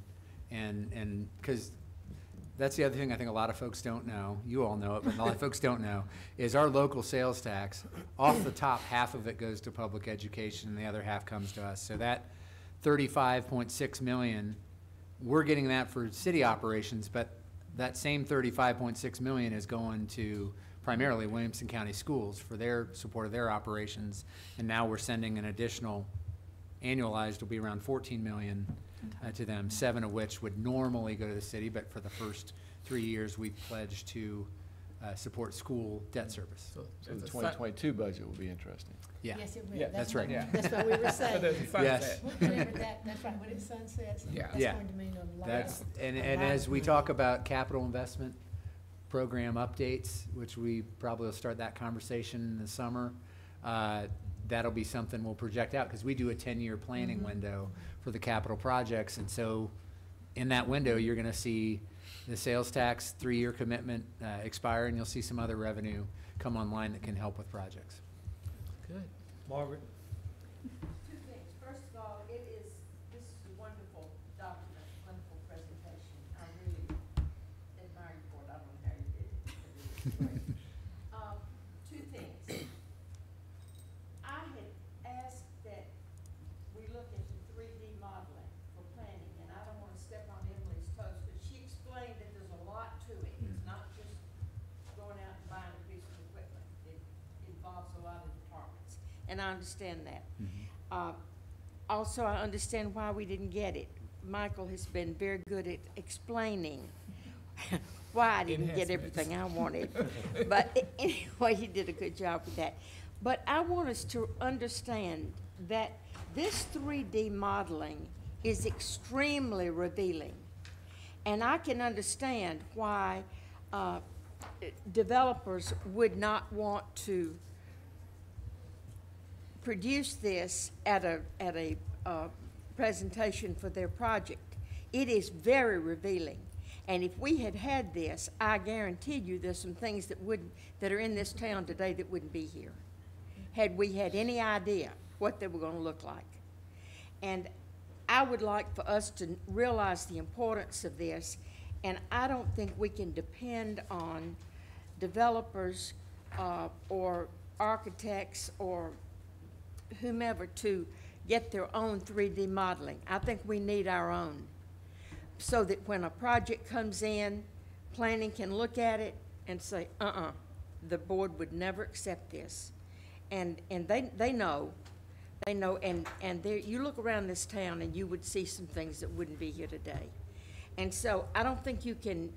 and because that's the other thing I think a lot of folks don't know, you all know it, but a lot of folks don't know, is our local sales tax, off the top, half of it goes to public education and the other half comes to us. So that 35.6 million, we're getting that for city operations, but that same 35.6 million is going to primarily Williamson County Schools for their support of their operations. And now we're sending an additional, annualized will be around 14 million to them, 7 of which would normally go to the city, but for the first 3 years, we pledged to support school debt service. So There's the a 2022 budget will be interesting. Yeah. Yes, it will. Yeah, that's what- right. Yeah. That's what we were So saying. there's a Yes. sunset. Whenever that's right, when it sunsets, Yeah. that's Yeah. going to mean a lot. That's, and a and lot as we of talk money. about capital investment program updates, which we probably will start that conversation in the summer, that'll be something we'll project out, because we do a 10-year planning window for the capital projects. And so in that window, you're going to see the sales tax 3-year commitment expire, and you'll see some other revenue come online that can help with projects. Good. Margaret? Two things. First of all, this is a wonderful document, wonderful presentation. I really admire you for it. I don't know how you did it, but it was great. Two things. I had asked that we look into 3D modeling for planning, and I don't want to step on Emily's toes, but she explained that there's a lot to it. It's not just going out and buying a piece of equipment. and I understand that. Also, I understand why we didn't get it. Michael has been very good at explaining why I didn't get everything I wanted. But anyway, he did a good job with that. But I want us to understand that this 3D modeling is extremely revealing. And I can understand why developers would not want to produce this at a presentation for their project. It is very revealing. And if we had had this, I guarantee you there's some things that are in this town today that wouldn't be here, had we had any idea what they were going to look like. And I would like for us to realize the importance of this, and I don't think we can depend on developers or architects or whomever to get their own 3D modeling. I think we need our own, so that when a project comes in, planning can look at it and say, the board would never accept this. And they know, and you look around this town and you would see some things that wouldn't be here today. And so I don't think you can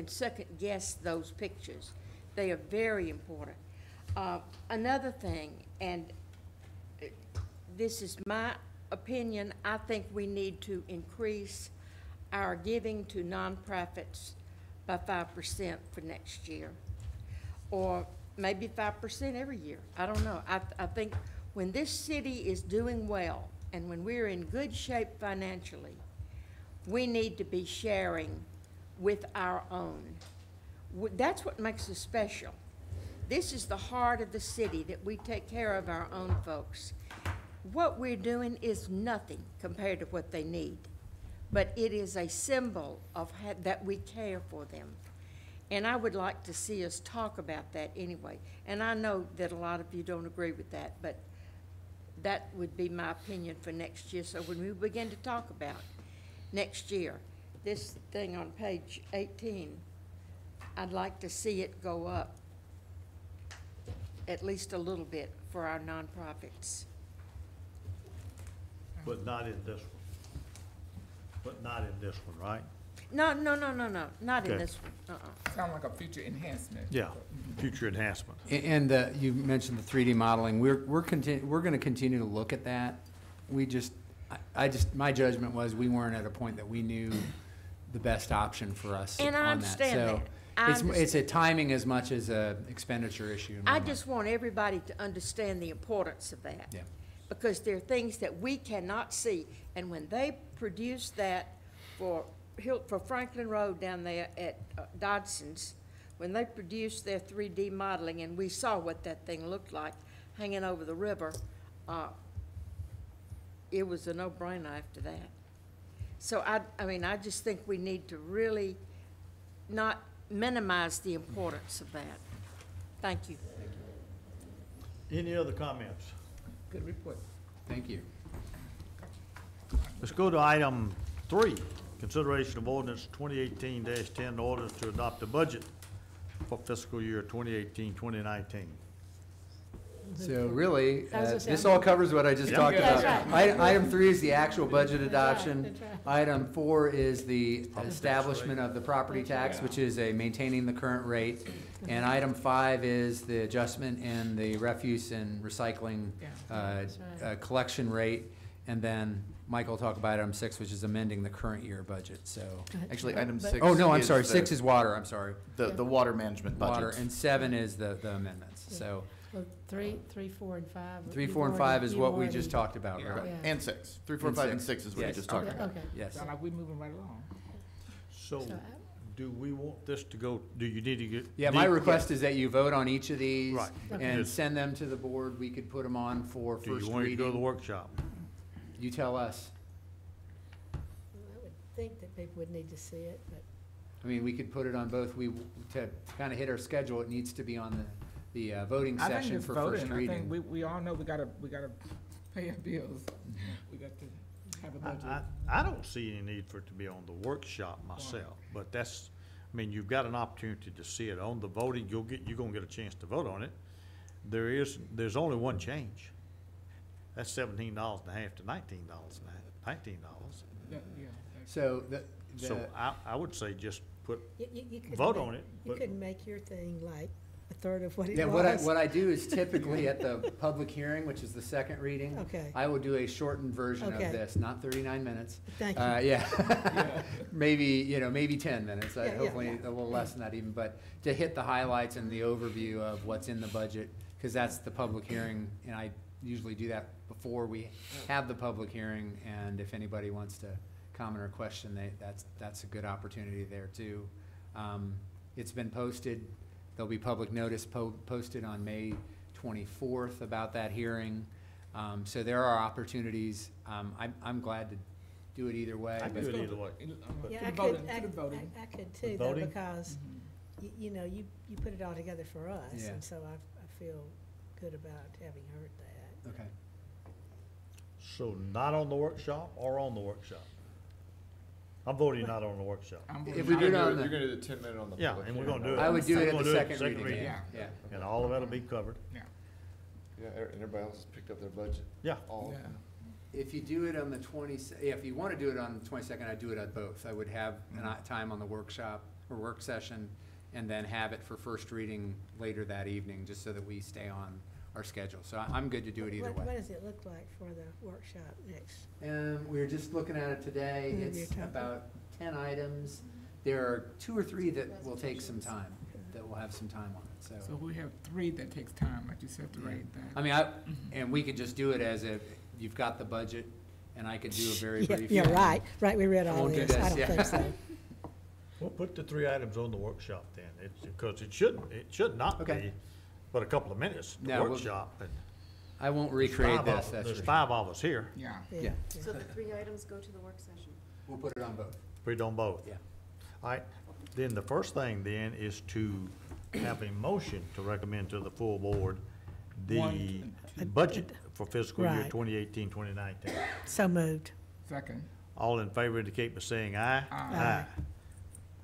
second guess those pictures. They are very important. Another thing, and this is my opinion, I think we need to increase our giving to nonprofits by 5% for next year, or maybe 5% every year. I don't know. I think when this city is doing well and when we're in good shape financially, we need to be sharing with our own. That's what makes us special. This is the heart of the city, that we take care of our own folks. What we're doing is nothing compared to what they need, but it is a symbol of that we care for them. And I would like to see us talk about that anyway. And I know that a lot of you don't agree with that, but that would be my opinion for next year. So when we begin to talk about next year, this thing on page 18, I'd like to see it go up at least a little bit for our nonprofits. But not in this one. But not in this one, right? No, not in Okay. this one, Sound like a future enhancement. Yeah, future enhancement. And you mentioned the 3D modeling. We're going to continue to look at that. My judgment was we weren't at a point that we knew the best option for us on And that. I understand that. I It's a timing as much as a expenditure issue. in my I mind. just want everybody to understand the importance of that. Yeah. Because there are things that we cannot see. And when they produce that for Franklin Road down there at Dodson's, when they produced their 3D modeling and we saw what that thing looked like hanging over the river, it was a no-brainer after that. So I just think we need to really not minimize the importance of that. Thank you. Any other comments? Good report. Thank you. Let's go to item 3, consideration of ordinance 2018-10, ordinance to adopt a budget for fiscal year 2018-2019. So really, I was gonna say, this I'm- all covers what I just Yeah. talked Yeah, about. that's Item 3 is the actual budget That's right, adoption. that's right. Item 4 is the tax establishment rate. of the property tax, Yeah. which is a maintaining the current rate. And item 5 is the adjustment in the refuse and recycling That's right. collection rate. And then Michael will talk about item 6, which is amending the current year budget, so. Actually, item But- 6. Oh, no, I'm is sorry, the- 6 is water, I'm sorry. The water management Water, budget. and 7 is the amendments, so. Well, 3, 4, and 5. 3, you've 4, and already- 5 is you've what we already- just talked about, Yeah. right? Yeah. And 6. 3, 4, And 5, and 6. 6 is what you Yes. just talked Okay, about. okay. Yes. Sound like we're moving right along. So, So, do we want this to go, do you need to get? Yeah, my request is that you vote on each of these. Right. And Just- send them to the board. We could put them on for Do first you want it to go to the reading. workshop? You tell us. I would think that people would need to see it, but I mean, we could put it on both. To kind of hit our schedule, it needs to be on the voting I think session it's for first voting. I think reading. we all know we gotta pay our bills. We got to have a budget. I don't see any need for it to be on the workshop myself, but you've got an opportunity to see it on the voting. You're gonna get a chance to vote on it. there's only one change. That's $17.50 to $19.50. Yeah. So So I would say just put, You couldn't vote make- on it, You but couldn't make your thing like a third of what it yeah, was. what I do is typically at the public hearing, which is the second reading. Okay. I will do a shortened version of Okay. this, not 39 minutes. Thank you. Yeah. Maybe 10 minutes, Yeah, yeah, hopefully yeah. a little less than that even, but to hit the highlights and the overview of what's in the budget, because that's the public hearing, and I usually do that before we have the public hearing, and if anybody wants to comment or question, that's a good opportunity there too. It's been posted, there'll be public notice posted on May 24th about that hearing. So there are opportunities. I'm glad to do it either way. I'd but- do it either way. Yeah, To I the could, voting, to the voting. I could too, though, Voting? because, you know, you put it all together for us, Yeah. and so I feel good about having heard that. Okay. So not on the workshop or on the workshop? I'm voting not on the workshop. I'm If voting we aye. do it on You're the, gonna do the 10-minute on the. Yeah, public and we're hearing. gonna do it. I would do it We're at gonna the do it second second reading. reading. Yeah. And all of that'll be covered. Yeah. Yeah, and everybody else has picked up their budget. Yeah. All. Yeah. If you do it on the if you want to do it on the 22nd, I'd do it at both. I would have time on the workshop or work session and then have it for first reading later that evening, just so that we stay on our schedule. So I'm good to do it either What way. does it look like for the workshop next? And we were just looking at it today. Maybe It's you're talking- about 10 items. There are 2 or 3 that will take some time, that will have some time on it, So we have 3 that takes time, like you said, to write that. I mean, and we could just do it as if you've got the budget, and I could do a very Yeah, brief. yeah, right, we read I all won't do this, I this, don't yeah. think so. We'll put the 3 items on the workshop then, because it should not Okay. be but a couple of minutes, the No, we'll- workshop. and I won't there's recreate 5 this, of- that's There's for 5 of us here, Yeah. Yeah. So the 3 items go to the work session? We'll put it on both. we don't both. Yeah. All right, then the first thing then is to have a motion to recommend to the full board the One, two. budget for fiscal year Right. 2018, 2019. So moved. Second. All in favor indicate by saying aye. Aye.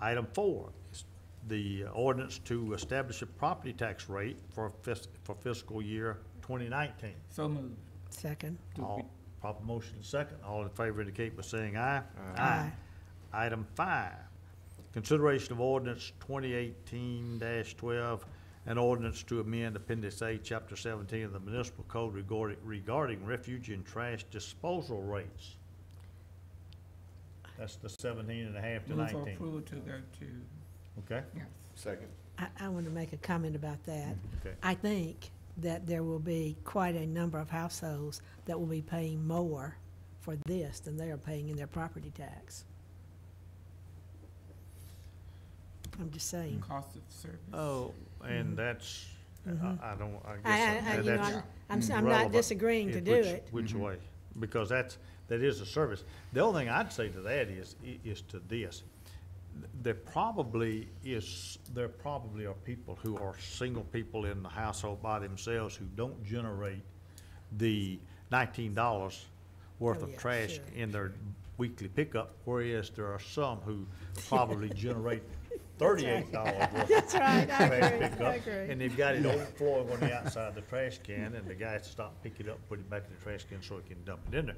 Item 4 is the ordinance to establish a property tax rate for fiscal year 2019. So moved. Second. All, proper motion is second. All in favor indicate by saying aye. Aye. Item 5, consideration of ordinance 2018-12, an ordinance to amend Appendix A, Chapter 17 of the Municipal Code regarding refuge and trash disposal rates. That's the 17.5 to Move for 19. approval to go to, Okay? yes. Second. I want to make a comment about that. Okay. I think that there will be quite a number of households that will be paying more for this than they are paying in their property tax. I'm just saying. Cost of service. Oh, and that's, I don't, I I, guess you know, that's I'm not relevant. disagreeing to do Which- it. Which way? Because that is a service. The only thing I'd say to that is to this. There probably are people who are single people in the household by themselves who don't generate the $19 worth Oh, of yeah, trash sure. in their weekly pickup, whereas there are some who probably generate $38 worth of That's right, I trash agree, pickup. I agree. And they've got it overflowing on the outside of the trash can, and the guy has to stop, pick it up, put it back in the trash can so he can dump it in there.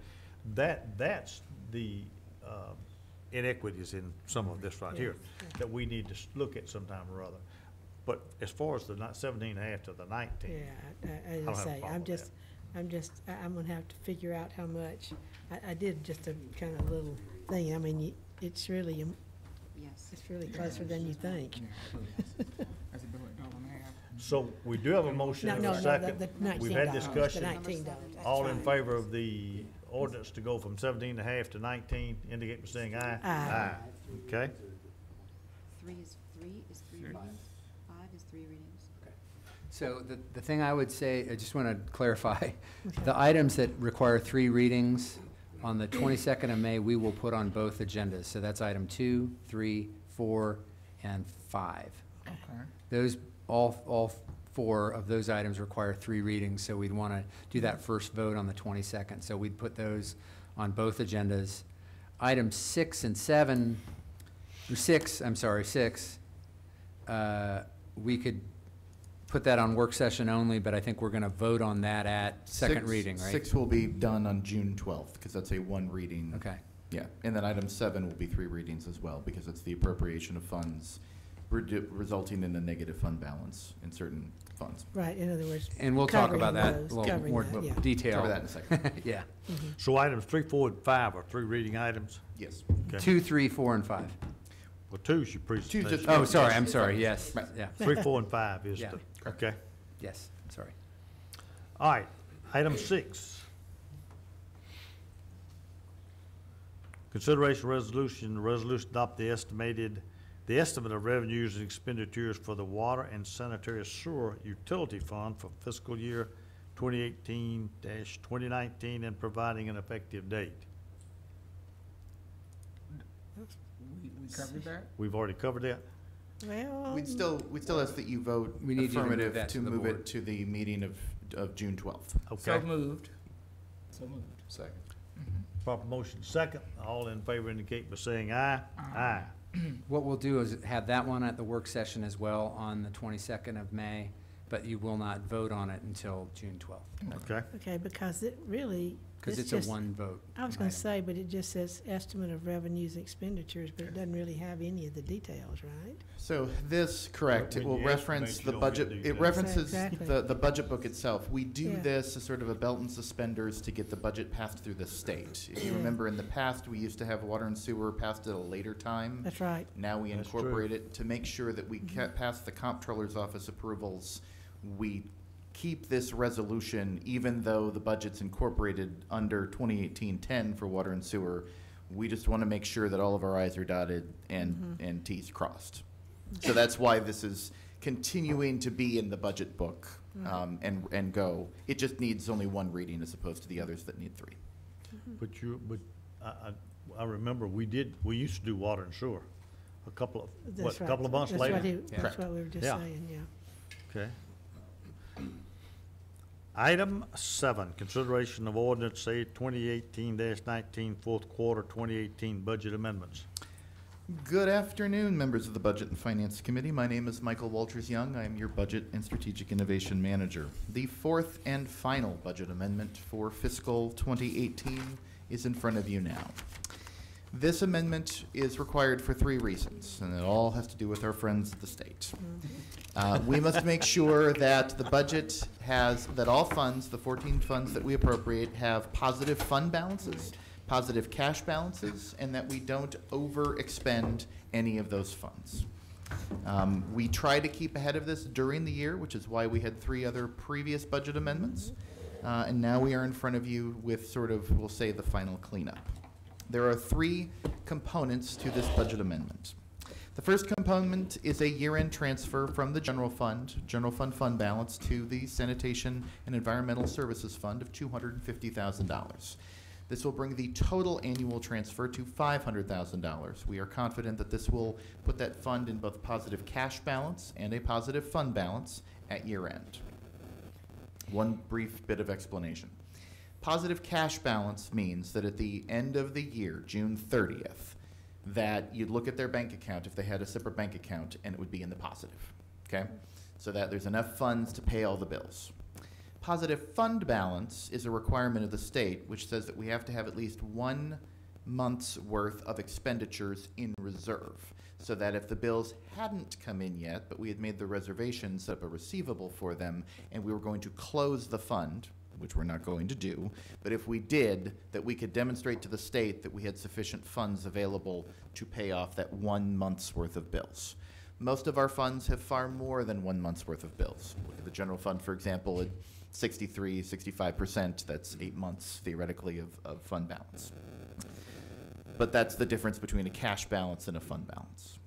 That's the inequities in some of this right here that we need to look at sometime or other. But as far as the 17.5 to the 19, Yeah, I don't just have a say, problem with I'm gonna have to figure out how much. I did just a kind of little thing. I mean, it's really, Yes. it's really closer than you think. That's $1.50. so we do have a motion No, and no, a no, second. the We've $19. had The discussion. $19. All in favor of the ordinance to go from 17.5 to 19, indicate by saying aye. Aye. Okay? 3 is 3 readings, 5 is 3 readings. So the thing I would say, I just want to clarify, the items that require 3 readings, on the 22nd of May, we will put on both agendas. So that's item 2, 3, 4, and 5. Okay. Those, all 4 of those items require 3 readings, so we'd want to do that first vote on the 22nd. So we'd put those on both agendas. Items 6 and 7, or 6, I'm sorry, 6, we could put that on work session only, but I think we're going to vote on that at second Six- reading, right? 6 will be done on June 12th, because that's a one reading. Okay. Yeah, and then item 7 will be 3 readings as well, because it's the appropriation of funds resulting in a negative fund balance in certain funds. Right, in other words. And we'll talk covering about that those, a little covering more that, yeah. detail. Cover that in a second. Yeah. So items 3, 4, and 5 are 3 reading items? Yes. Okay. 2, 3, 4, and 5. Well, 2 is your presentation. just- Oh, sorry, I'm sorry, yes, Right. yeah, 3, 4, and 5 is Yeah. the, okay. yes, sorry. All right, item 6. Consideration resolution, the resolution adopt the estimate of revenues and expenditures for the Water and Sanitary Sewer Utility Fund for fiscal year 2018-2019 and providing an effective date. We covered that? We've already covered that? Well, We'd still ask that you vote We need you to move affirmative that to to the move board. it to the meeting of June 12th. So Okay. moved. So moved. Second. Proper motion second. All in favor indicate by saying aye. Aye. What we'll do is have that one at the work session as well on the 22nd of May, but you will not vote on it until June 12th, Okay. okay, because it really. because this it's a just- one vote. I was gonna item. say, but it just says estimate of revenues and expenditures, but it doesn't really have any of the details, right? So this, correct, it When will you reference estimate, the you don't get budget, it details. references Exactly. the budget book itself. We do Yeah. this as sort of a belt and suspenders to get the budget passed through the state. If you Yeah. remember in the past, we used to have water and sewer passed at a later time. That's right. Now we That's true. incorporate it to make sure that we pass the comptroller's office approvals. We keep this resolution, even though the budget's incorporated under 2018-10 for water and sewer. We just want to make sure that all of our i's are dotted and t's crossed. So that's why this is continuing to be in the budget book and go. It just needs only one reading as opposed to the others that need 3. But I remember we used to do water and sewer. A couple of, That's what, a right. couple of months That's later? what he- Yeah. That's what we were just Yeah. saying, yeah. Okay. Item 7, consideration of ordinance, say 2018-19, fourth quarter 2018 budget amendments. Good afternoon, members of the Budget and Finance Committee. My name is Michael Walters-Young. I am your Budget and Strategic Innovation Manager. The fourth and final budget amendment for fiscal 2018 is in front of you now. This amendment is required for 3 reasons, and it all has to do with our friends at the state. We must make sure that the budget that all funds, the 14 funds that we appropriate, have positive fund balances, positive cash balances, and that we don't overexpend any of those funds. We try to keep ahead of this during the year, which is why we had 3 other previous budget amendments. And now we are in front of you with sort of, we'll say, the final cleanup. There are 3 components to this budget amendment. The first component is a year-end transfer from the general fund fund balance, to the Sanitation and Environmental Services Fund of $250,000. This will bring the total annual transfer to $500,000. We are confident that this will put that fund in both positive cash balance and a positive fund balance at year-end. One brief bit of explanation. Positive cash balance means that at the end of the year, June 30th, that you'd look at their bank account if they had a separate bank account and it would be in the positive, okay? So that there's enough funds to pay all the bills. Positive fund balance is a requirement of the state, which says that we have to have at least 1 month's worth of expenditures in reserve, so that if the bills hadn't come in yet, but we had made the reservation, set up a receivable for them, and we were going to close the fund, which we're not going to do, but if we did, that we could demonstrate to the state that we had sufficient funds available to pay off that 1 month's worth of bills. Most of our funds have far more than 1 month's worth of bills. Look at the general fund, for example, at 63, 65%, that's 8 months theoretically of fund balance. But that's the difference between a cash balance and a fund balance.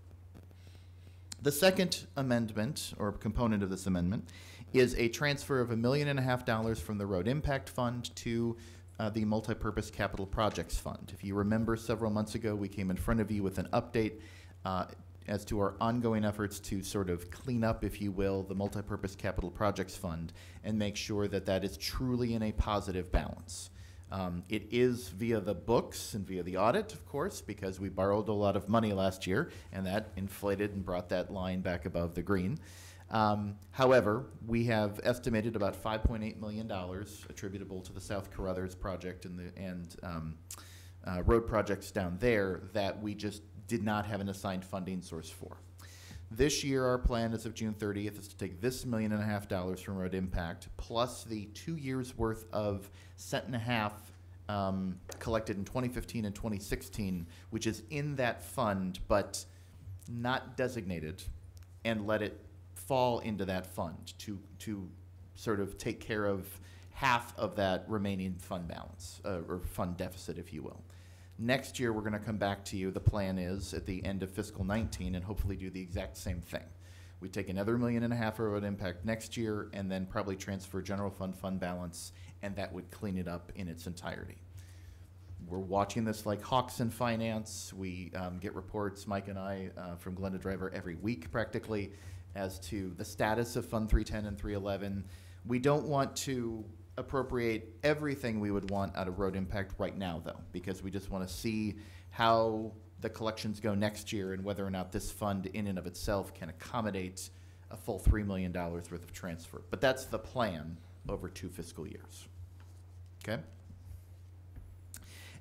The second amendment, or component of this amendment, is a transfer of $1.5 million from the Road Impact Fund to the Multipurpose Capital Projects Fund. If you remember, several months ago, we came in front of you with an update as to our ongoing efforts to sort of clean up, if you will, the Multipurpose Capital Projects Fund and make sure that that is truly in a positive balance. It is via the books and via the audit, of course, because we borrowed a lot of money last year, and that inflated and brought that line back above the green. However, we have estimated about $5.8 million attributable to the South Carruthers project and road projects down there that we just did not have an assigned funding source for. This year, our plan as of June 30th is to take this $1.5 million from road impact plus the 2 years worth of $1.5 cents collected in 2015 and 2016, which is in that fund but not designated, and let it fall into that fund to sort of take care of half of that remaining fund balance, or fund deficit, if you will. Next year, we're going to come back to you. The plan is at the end of fiscal 19 and hopefully do the exact same thing. We take another $1.5 million for road impact next year and then probably transfer general fund balance, and that would clean it up in its entirety. We're watching this like hawks in finance. We get reports, Mike and I, from Glenda Driver every week practically, as to the status of Fund 310 and 311. We don't want to appropriate everything we would want out of road impact right now, though, because we just want to see how the collections go next year and whether or not this fund in and of itself can accommodate a full $3 million worth of transfer. But that's the plan over 2 fiscal years. Okay?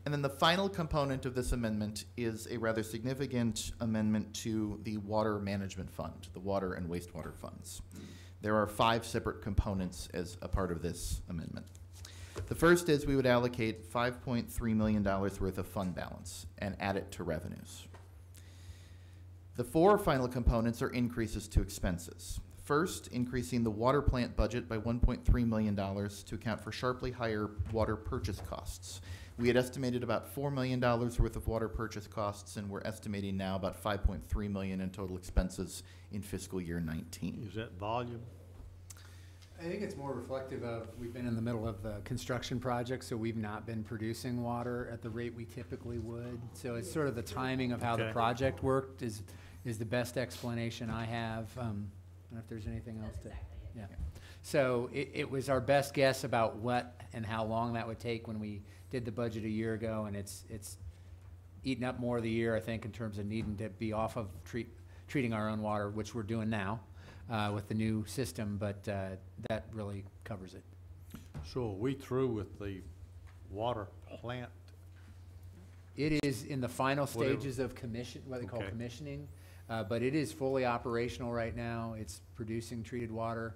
And then the final component of this amendment is a rather significant amendment to the water management fund, the water and wastewater funds. There are 5 separate components as a part of this amendment. The first is we would allocate $5.3 million worth of fund balance and add it to revenues. The 4 final components are increases to expenses. First, increasing the water plant budget by $1.3 million to account for sharply higher water purchase costs. We had estimated about $4 million worth of water purchase costs, and we're estimating now about $5.3 million in total expenses in fiscal year 19. Is that volume? I think it's more reflective of, we've been in the middle of the construction project, so we've not been producing water at the rate we typically would. So it's sort of the timing of how the Okay. project worked is the best explanation I have. I don't know if there's anything else to, yeah. So it was our best guess about what and how long that would take when we did the budget a year ago, and it's eaten up more of the year, I think, in terms of needing to be off of treating our own water, which we're doing now with the new system, but that really covers it. So are we through with the water plant? It is in the final Whatever. stages of commission, what they call Okay. commissioning, but it is fully operational right now. It's producing treated water.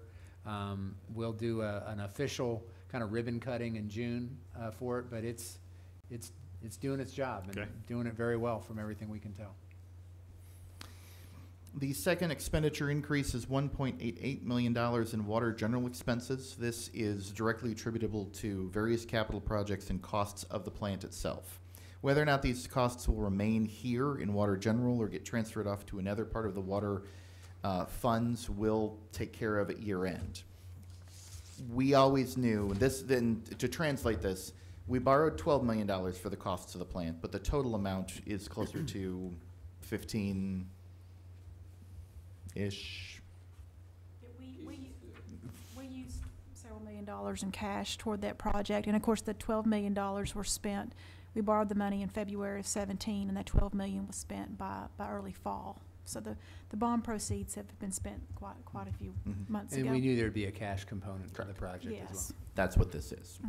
We'll do an official kind of ribbon cutting in June for it, but it's doing its job and Okay. doing it very well from everything we can tell. The second expenditure increase is $1.88 million in water general expenses. This is directly attributable to various capital projects and costs of the plant itself. Whether or not these costs will remain here in water general or get transferred off to another part of the water funds, will take care of at year end. We always knew this, then to translate this, we borrowed $12 million for the costs of the plant, but the total amount is closer to 15-ish. We used several $1 million in cash toward that project, and of course, the $12 million were spent. We borrowed the money in February of 17, and that $12 million was spent by early fall. So the bond proceeds have been spent quite a few Mhm. months And ago. we knew there'd be a cash component for the project as well. Yes. That's what this is.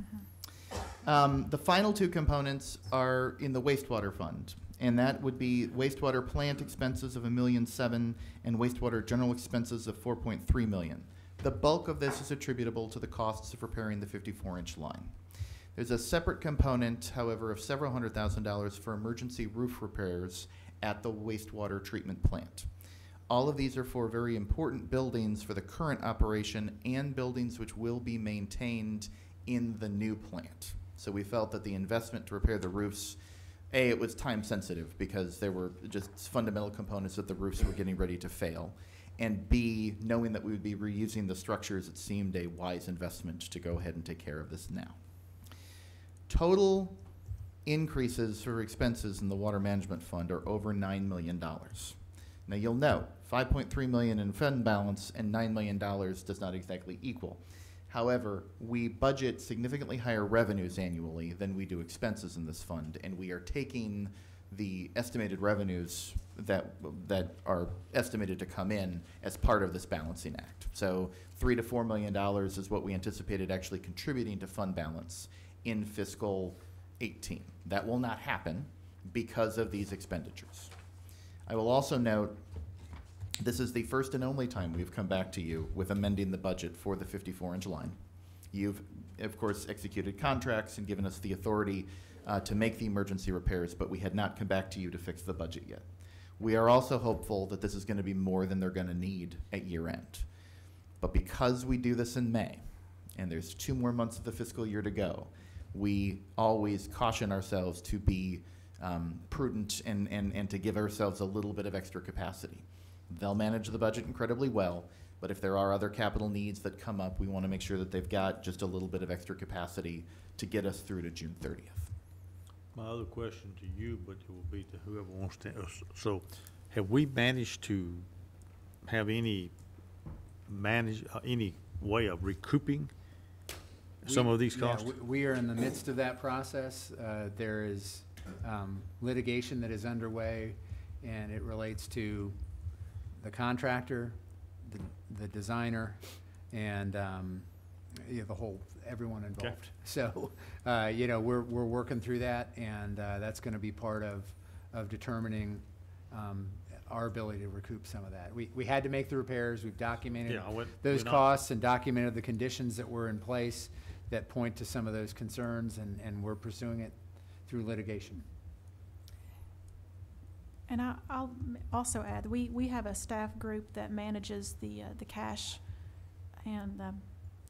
The final 2 components are in the wastewater fund, and that would be wastewater plant expenses of $1.7 million and wastewater general expenses of $4.3 million. The bulk of this is attributable to the costs of repairing the 54-inch line. There's a separate component, however, of several $100,000 for emergency roof repairs at the wastewater treatment plant. All of these are for very important buildings for the current operation and buildings which will be maintained in the new plant. So we felt that the investment to repair the roofs, A, it was time sensitive because there were just fundamental components that the roofs were getting ready to fail. And B, knowing that we would be reusing the structures, it seemed a wise investment to go ahead and take care of this now. Total increases for expenses in the water management fund are over $9 million. Now you'll note, $5.3 million in fund balance and $9 million does not exactly equal. However, we budget significantly higher revenues annually than we do expenses in this fund, and we are taking the estimated revenues that are estimated to come in as part of this balancing act. So $3 to $4 million is what we anticipated actually contributing to fund balance in fiscal 18. That will not happen because of these expenditures. I will also note this is the first and only time we've come back to you with amending the budget for the 54-inch line. You've, of course, executed contracts and given us the authority to make the emergency repairs, but we had not come back to you to fix the budget yet. We are also hopeful that this is going to be more than they're going to need at year end. But because we do this in May, and there's 2 more months of the fiscal year to go, we always caution ourselves to be prudent and to give ourselves a little bit of extra capacity. They'll manage the budget incredibly well, but if there are other capital needs that come up, we want to make sure that they've got just a little bit of extra capacity to get us through to June 30th. My other question to you, but it will be to whoever wants to, so have we managed to have any way of recouping some of these costs? Yeah, we are in the midst of that process. There is litigation that is underway, and it relates to the contractor, the designer, and everyone involved. Okay. So, we're working through that, and that's going to be part of determining our ability to recoup some of that. We had to make the repairs. We've documented those costs and documented the conditions that were in place that point to some of those concerns, and we're pursuing it through litigation. And I'll also add, we have a staff group that manages the cash and the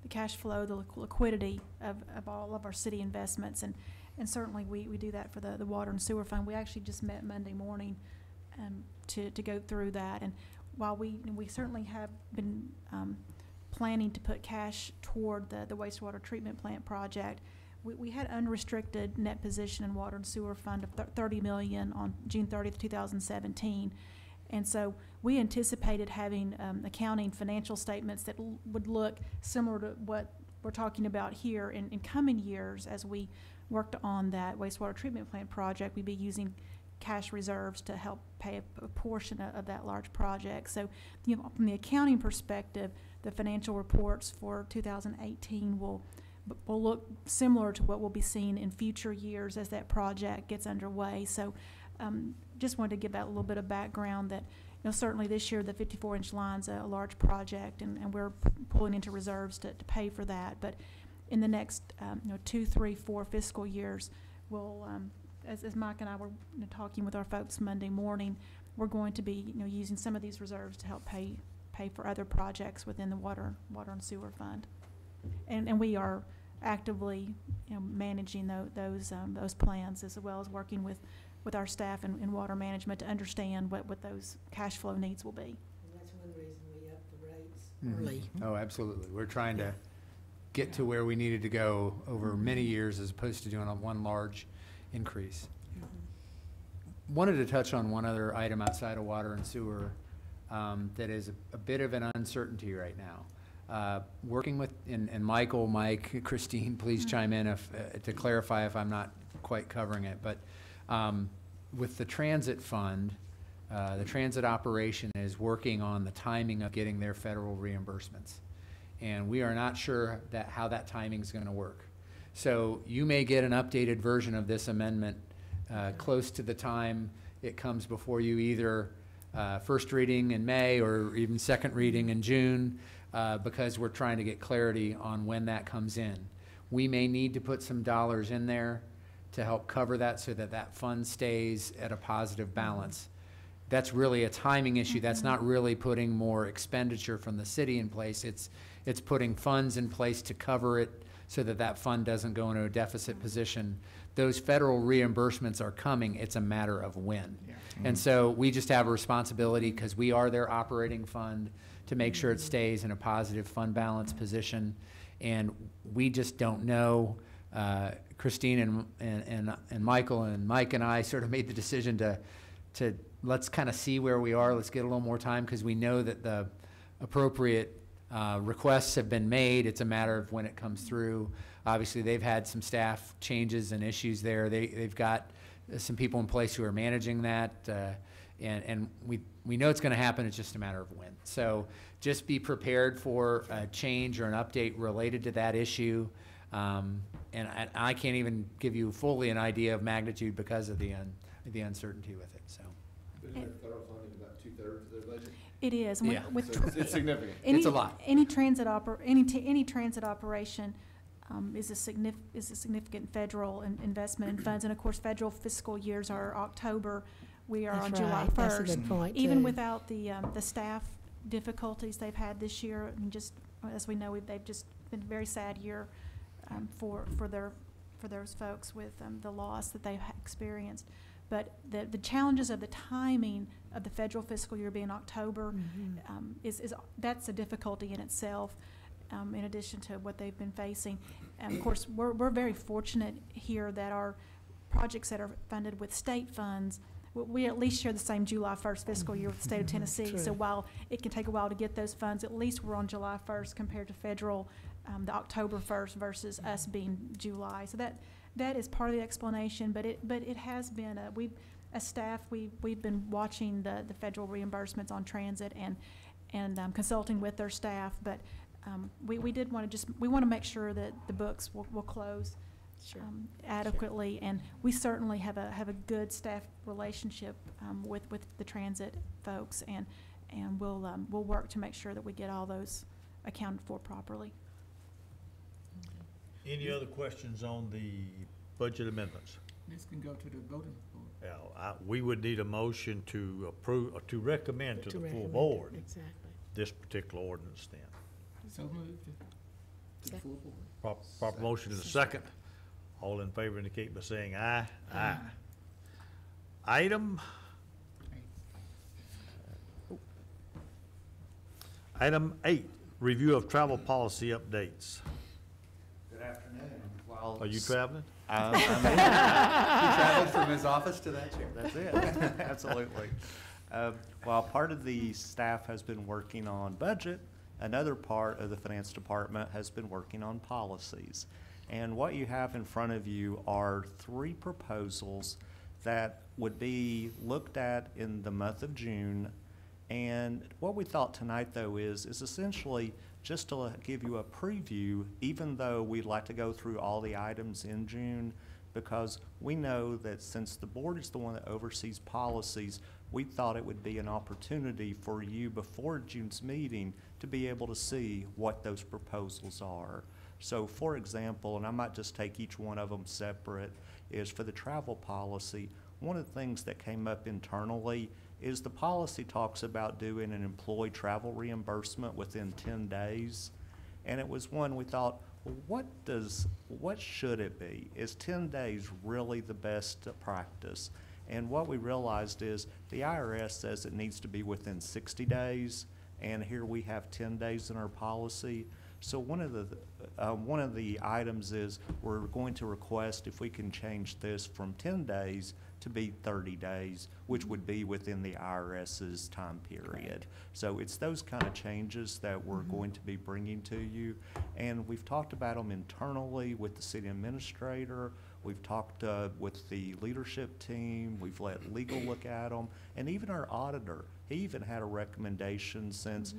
cash flow, the liquidity of all of our city investments, and certainly we do that for the water and sewer fund. We actually just met Monday morning to go through that, and while we certainly have been planning to put cash toward the wastewater treatment plant project, we had unrestricted net position in water and sewer fund of $30 million on June 30th, 2017. And so we anticipated having accounting financial statements that would look similar to what we're talking about here in coming years. As we worked on that wastewater treatment plant project, we'd be using cash reserves to help pay a portion of that large project. So from the accounting perspective, the financial reports for 2018 will look similar to what we'll be seeing in future years as that project gets underway. So just wanted to give that a little bit of background that, certainly this year the 54-inch line's a large project, and we're pulling into reserves to pay for that. But in the next 2, 3, 4 fiscal years, we'll, as Mike and I were talking with our folks Monday morning, we're going to be using some of these reserves to help pay for other projects within the water and sewer fund. And we are actively managing those plans, as well as working with our staff in water management to understand what those cash flow needs will be. And that's one reason we upped the rates Mhm. early. Oh, absolutely. We're trying to get to where we needed to go over many years as opposed to doing one large increase. Wanted to touch on one other item outside of water and sewer that is a bit of an uncertainty right now. Working with, and Michael, Mike, Christine, please chime in to clarify if I'm not quite covering it. But with the transit fund, the transit operation is working on the timing of getting their federal reimbursements. And we are not sure how that timing is going to work. So you may get an updated version of this amendment close to the time it comes before you, either first reading in May or even second reading in June, because we're trying to get clarity on when that comes in. We may need to put some dollars in there to help cover that so that fund stays at a positive balance. That's really a timing issue. That's not really putting more expenditure from the city in place. It's putting funds in place to cover it so that fund doesn't go into a deficit position. Those federal reimbursements are coming. It's a matter of when. Yeah. And so we just have a responsibility, because we are their operating fund, to make sure it stays in a positive fund balance position. And we just don't know. Christine and Michael and Mike and I sort of made the decision to let's kind of see where we are. Let's get a little more time, because we know that the appropriate requests have been made. It's a matter of when it comes through. Obviously, they've had some staff changes and issues there. They've got some people in place who are managing that, and we know it's going to happen. It's just a matter of when. So just be prepared for a change or an update related to that issue. And I can't even give you fully an idea of magnitude because of the uncertainty with it. So Isn't federal funding about 2/3 of their budget? It is. Yeah. It's significant. It's a lot. Any transit operation is a significant federal investment in funds. And of course, federal fiscal years are October. We are on That's July right. 1st. That's a good point, Even too. without the staff difficulties they've had this year, I mean, just as we know, they've just been a very sad year for those folks with the loss that they've experienced. But the challenges of the timing of the federal fiscal year being October that's a difficulty in itself, in addition to what they've been facing. And of course, we're very fortunate here that our projects that are funded with state funds, we at least share the same July 1st fiscal year with the state of Tennessee. True. So while it can take a while to get those funds, at least we're on July 1st compared to federal, the October 1st versus us being July. So that is part of the explanation, but it has been as staff we've been watching the federal reimbursements on transit and consulting with their staff, but we did want to we want to make sure that the books will close adequately, and we certainly have a good staff relationship with the transit folks, and we'll work to make sure that we get all those accounted for properly. Any other questions on the budget amendments? This can go to the voting board. Yeah, we would need a motion to approve, or to recommend to the full recommend it. board Exactly. this particular ordinance then. So moved to the full board. Proper motion in a second. All in favor indicate by saying aye. Aye. Item 8, review of travel policy updates. Good afternoon. While Are you traveling? I'm He traveled from his office to that chair. That's it. Absolutely. While part of the staff has been working on budget, another part of the finance department has been working on policies. And what you have in front of you are 3 proposals that would be looked at in the month of June. And what we thought tonight, though, is essentially just to give you a preview, even though we'd like to go through all the items in June, because we know that since the board is the one that oversees policies, we thought it would be an opportunity for you before June's meeting to be able to see what those proposals are. So for example, and I might just take each one of them separate, is for the travel policy, one of the things that came up internally is the policy talks about doing an employee travel reimbursement within 10 days. And it was one we thought, well, what should it be? Is 10 days really the best practice? And what we realized is the IRS says it needs to be within 60 days, and here we have 10 days in our policy. So one of the items is we're going to request if we can change this from 10 days to be 30 days, which would be within the IRS's time period. So it's those kind of changes that we're going to be bringing to you. And we've talked about them internally with the city administrator. We've talked with the leadership team. We've let legal look at them. And even our auditor, he even had a recommendation since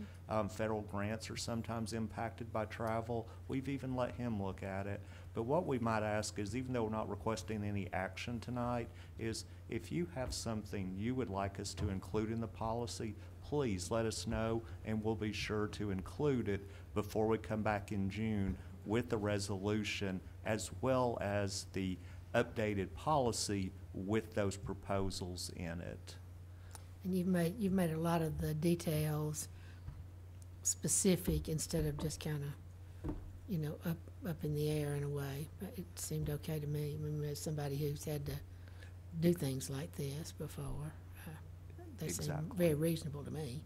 federal grants are sometimes impacted by travel. We've even let him look at it. But what we might ask is, even though we're not requesting any action tonight, is if you have something you would like us to include in the policy, please let us know, and we'll be sure to include it before we come back in June with the resolution, as well as the updated policy with those proposals in it. And you've made a lot of the details specific instead of just kind of, up in the air in a way. But it seemed okay to me. I mean, as somebody who's had to do things like this before, they seem Exactly. very reasonable to me.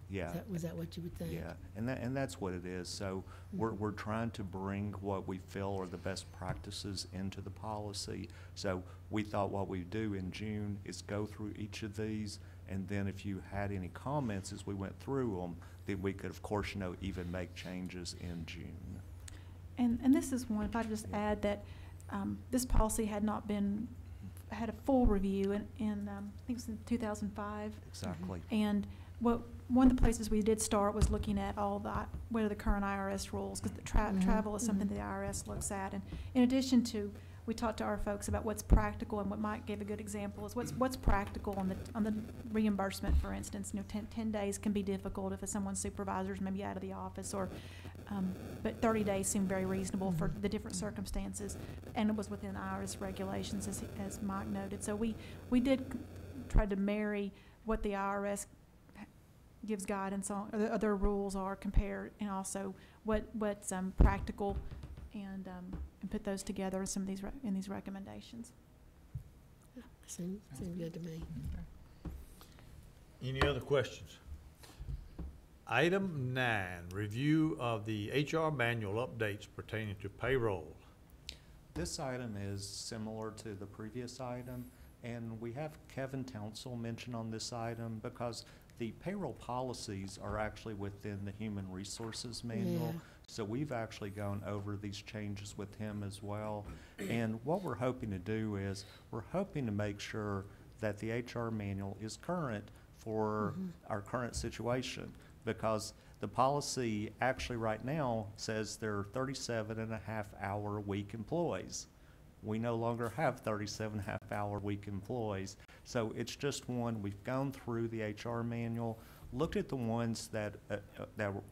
Yeah. Was that what you would think? Yeah, and that's what it is. So we're trying to bring what we feel are the best practices into the policy. So we thought what we'd do in June is go through each of these, and then if you had any comments as we went through them, then we could, of course, even make changes in June. And this is one, if I just add that this policy had not been had a full review in I think it was in 2005. Exactly. And one of the places we did start was looking at what are the current IRS rules, because travel is something that the IRS looks at. And in addition to, we talked to our folks about what's practical, and what Mike gave a good example is what's practical on the reimbursement, for instance. 10 days can be difficult if someone's supervisor's maybe out of the office, or but 30 days seemed very reasonable for the different circumstances, and it was within IRS regulations, as Mike noted. So we did try to marry what the IRS gives guidance on, or the other rules are, compared, and also what's practical, and put those together in some of these recommendations. Seems good to me. Any other questions? Item 9, review of the HR manual updates pertaining to payroll. This item is similar to the previous item, and we have Kevin Townsell mention on this item because the payroll policies are actually within the Human Resources Manual. Yeah. So we've actually gone over these changes with him as well. And what we're hoping to do is, we're hoping to make sure that the HR manual is current for our current situation, because the policy actually right now says they're 37.5-hour week employees. We no longer have 37.5-hour week employees. So it's just one, we've gone through the HR manual, looked at the ones that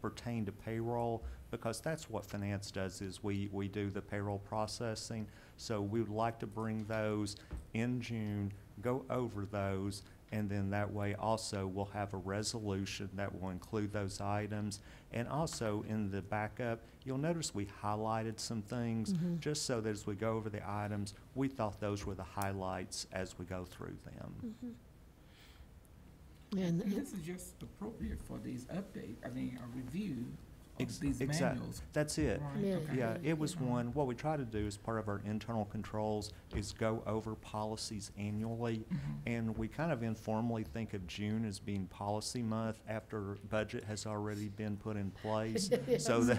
pertain to payroll, because that's what finance does, is we do the payroll processing. So we would like to bring those in June, go over those, and then that way also we'll have a resolution that will include those items. And also in the backup, you'll notice we highlighted some things, just so that as we go over the items, we thought those were the highlights as we go through them. And And this is just appropriate for these updates, a review of these Exactly. manuals. That's it. Right, Yeah. okay. Yeah, it was one, what we try to do as part of our internal controls is go over policies annually. And we kind of informally think of June as being policy month after budget has already been put in place. So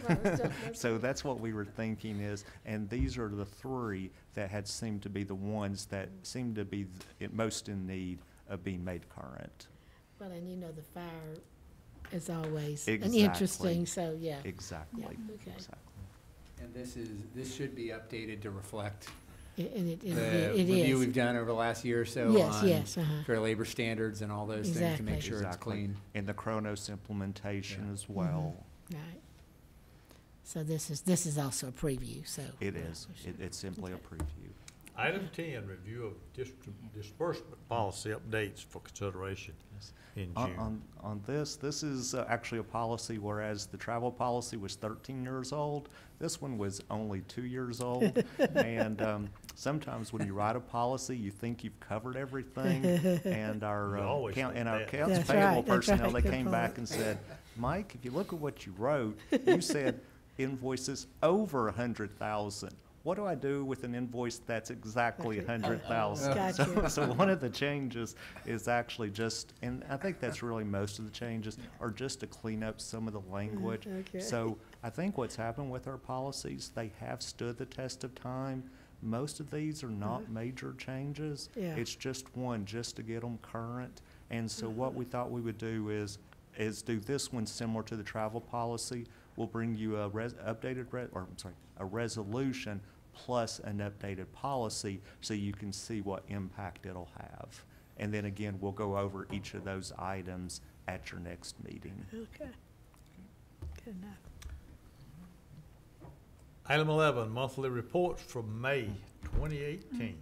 so that's what we were thinking is, and these are the 3 that had seemed to be the ones that seemed to be most in need of being made current. Well, and the fire is always Exactly. an interesting, so yeah. Exactly. Yeah, okay. Exactly. And this should be updated to reflect And it the is. review we've done over the last year or so Yes, on yes, fair labor standards and all those things to Exactly. make sure it's Exactly. clean. And the Kronos implementation Yeah. as well. Right. So this is also a preview, so. It yeah, is. we should- It's simply a preview. Item 10, review of disbursement policy updates for consideration in June. On this is actually a policy, whereas the travel policy was 13 years old, this one was only 2 years old. And sometimes when you write a policy, you think you've covered everything, and our You always think that. accounts That's payable right, that's personnel, right, they good came point. back and said, Mike, if you look at what you wrote, you said invoices over 100,000. What do I do with an invoice that's exactly 100,000? Gotcha. So one of the changes is actually just, and I think that's really most of the changes, are just to clean up some of the language. Okay. So I think what's happened with our policies, they have stood the test of time. Most of these are not major changes. Yeah. It's just one, just to get them current. And so what we thought we would do is do this one similar to the travel policy. We'll bring you a a resolution plus an updated policy, so you can see what impact it'll have. And then again, we'll go over each of those items at your next meeting. Okay. Good enough. Item 11, monthly reports from May 2018.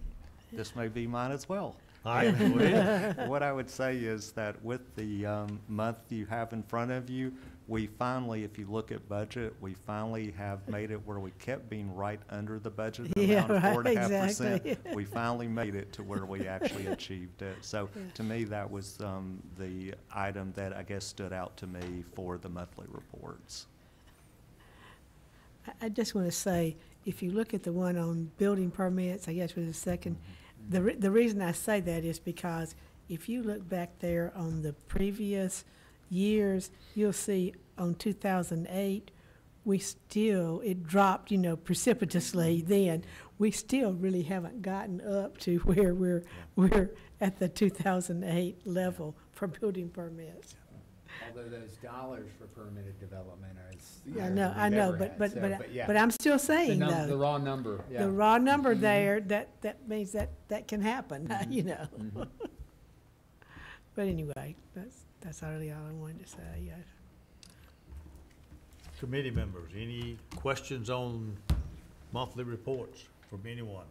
This may be mine as well. All right, go ahead. What I would say is that with the month you have in front of you, we finally, if you look at budget, we finally have made it where we kept being right under the budget Yeah, amount of right, 4.5%. exactly. We finally made it to where we actually achieved it. So to me, that was the item that I guess stood out to me for the monthly reports. I just want to say, if you look at the one on building permits, I guess was the second, the reason I say that is because if you look back there on the previous years, you'll see on 2008, it dropped, precipitously then. we still really haven't gotten up to where we're at the 2008 level for building permits. Although those dollars for permitted development are as Yeah, higher I than know, we've ever but, had. So, yeah. but I'm still The saying the though, raw number, yeah. the raw number Mhm. there, that means that can happen, you know? Mhm. But anyway, that's really all I wanted to say, yeah. Committee members, any questions on monthly reports from anyone?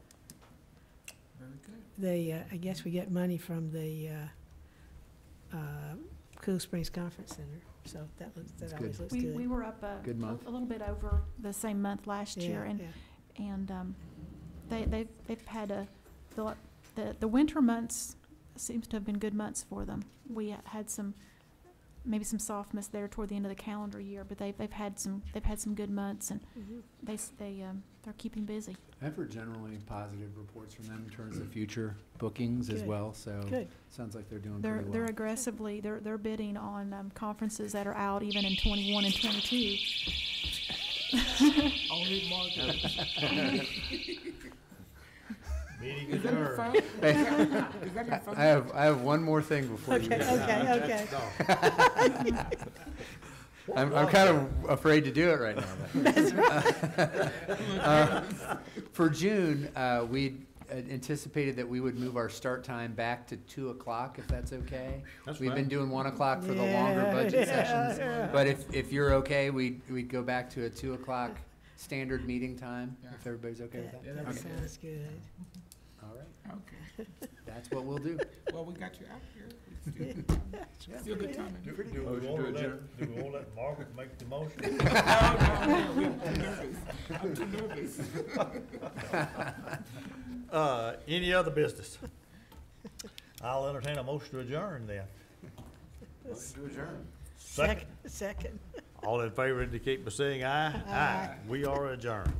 Very good. I guess we get money from the, Cool Springs Conference Center, so that That's always good. looks We good. were up Good month. a little bit over the same month last year, Yeah, and yeah. and they've had the winter months seems to have been good months for them. We had maybe some softness there toward the end of the calendar year, but they've had some good months, and Mhm. they're keeping busy. I've heard generally positive reports from them in terms of future bookings as Good. well, so Good. sounds like they're doing They're pretty they're well. aggressively they're bidding on conferences that are out even in 21 and 22. Only Margaret. Meeting Is that your adjourned. phone? Is that your phone? I have one more thing before you Okay, get okay. I'm kind of afraid to do it right now. For June, we anticipated that we would move our start time back to 2 o'clock, if that's okay. That's We've been fine. doing 1 o'clock for the longer Yeah, budget yeah, sessions. yeah. But if you're okay, we'd go back to a 2 o'clock standard meeting time, Yeah. if everybody's okay with that. Yeah, That that'd be good. sounds good. All right, Okay. that's what we'll do. Well, we got you out here. We still good timing. Still good timing. Do we want to let Margaret make the motion? No, I'm nervous. I'm too nervous. Any other business? I'll entertain a motion to adjourn then. To adjourn. Second. Second. All in favor indicate by saying aye. Aye. We are adjourned.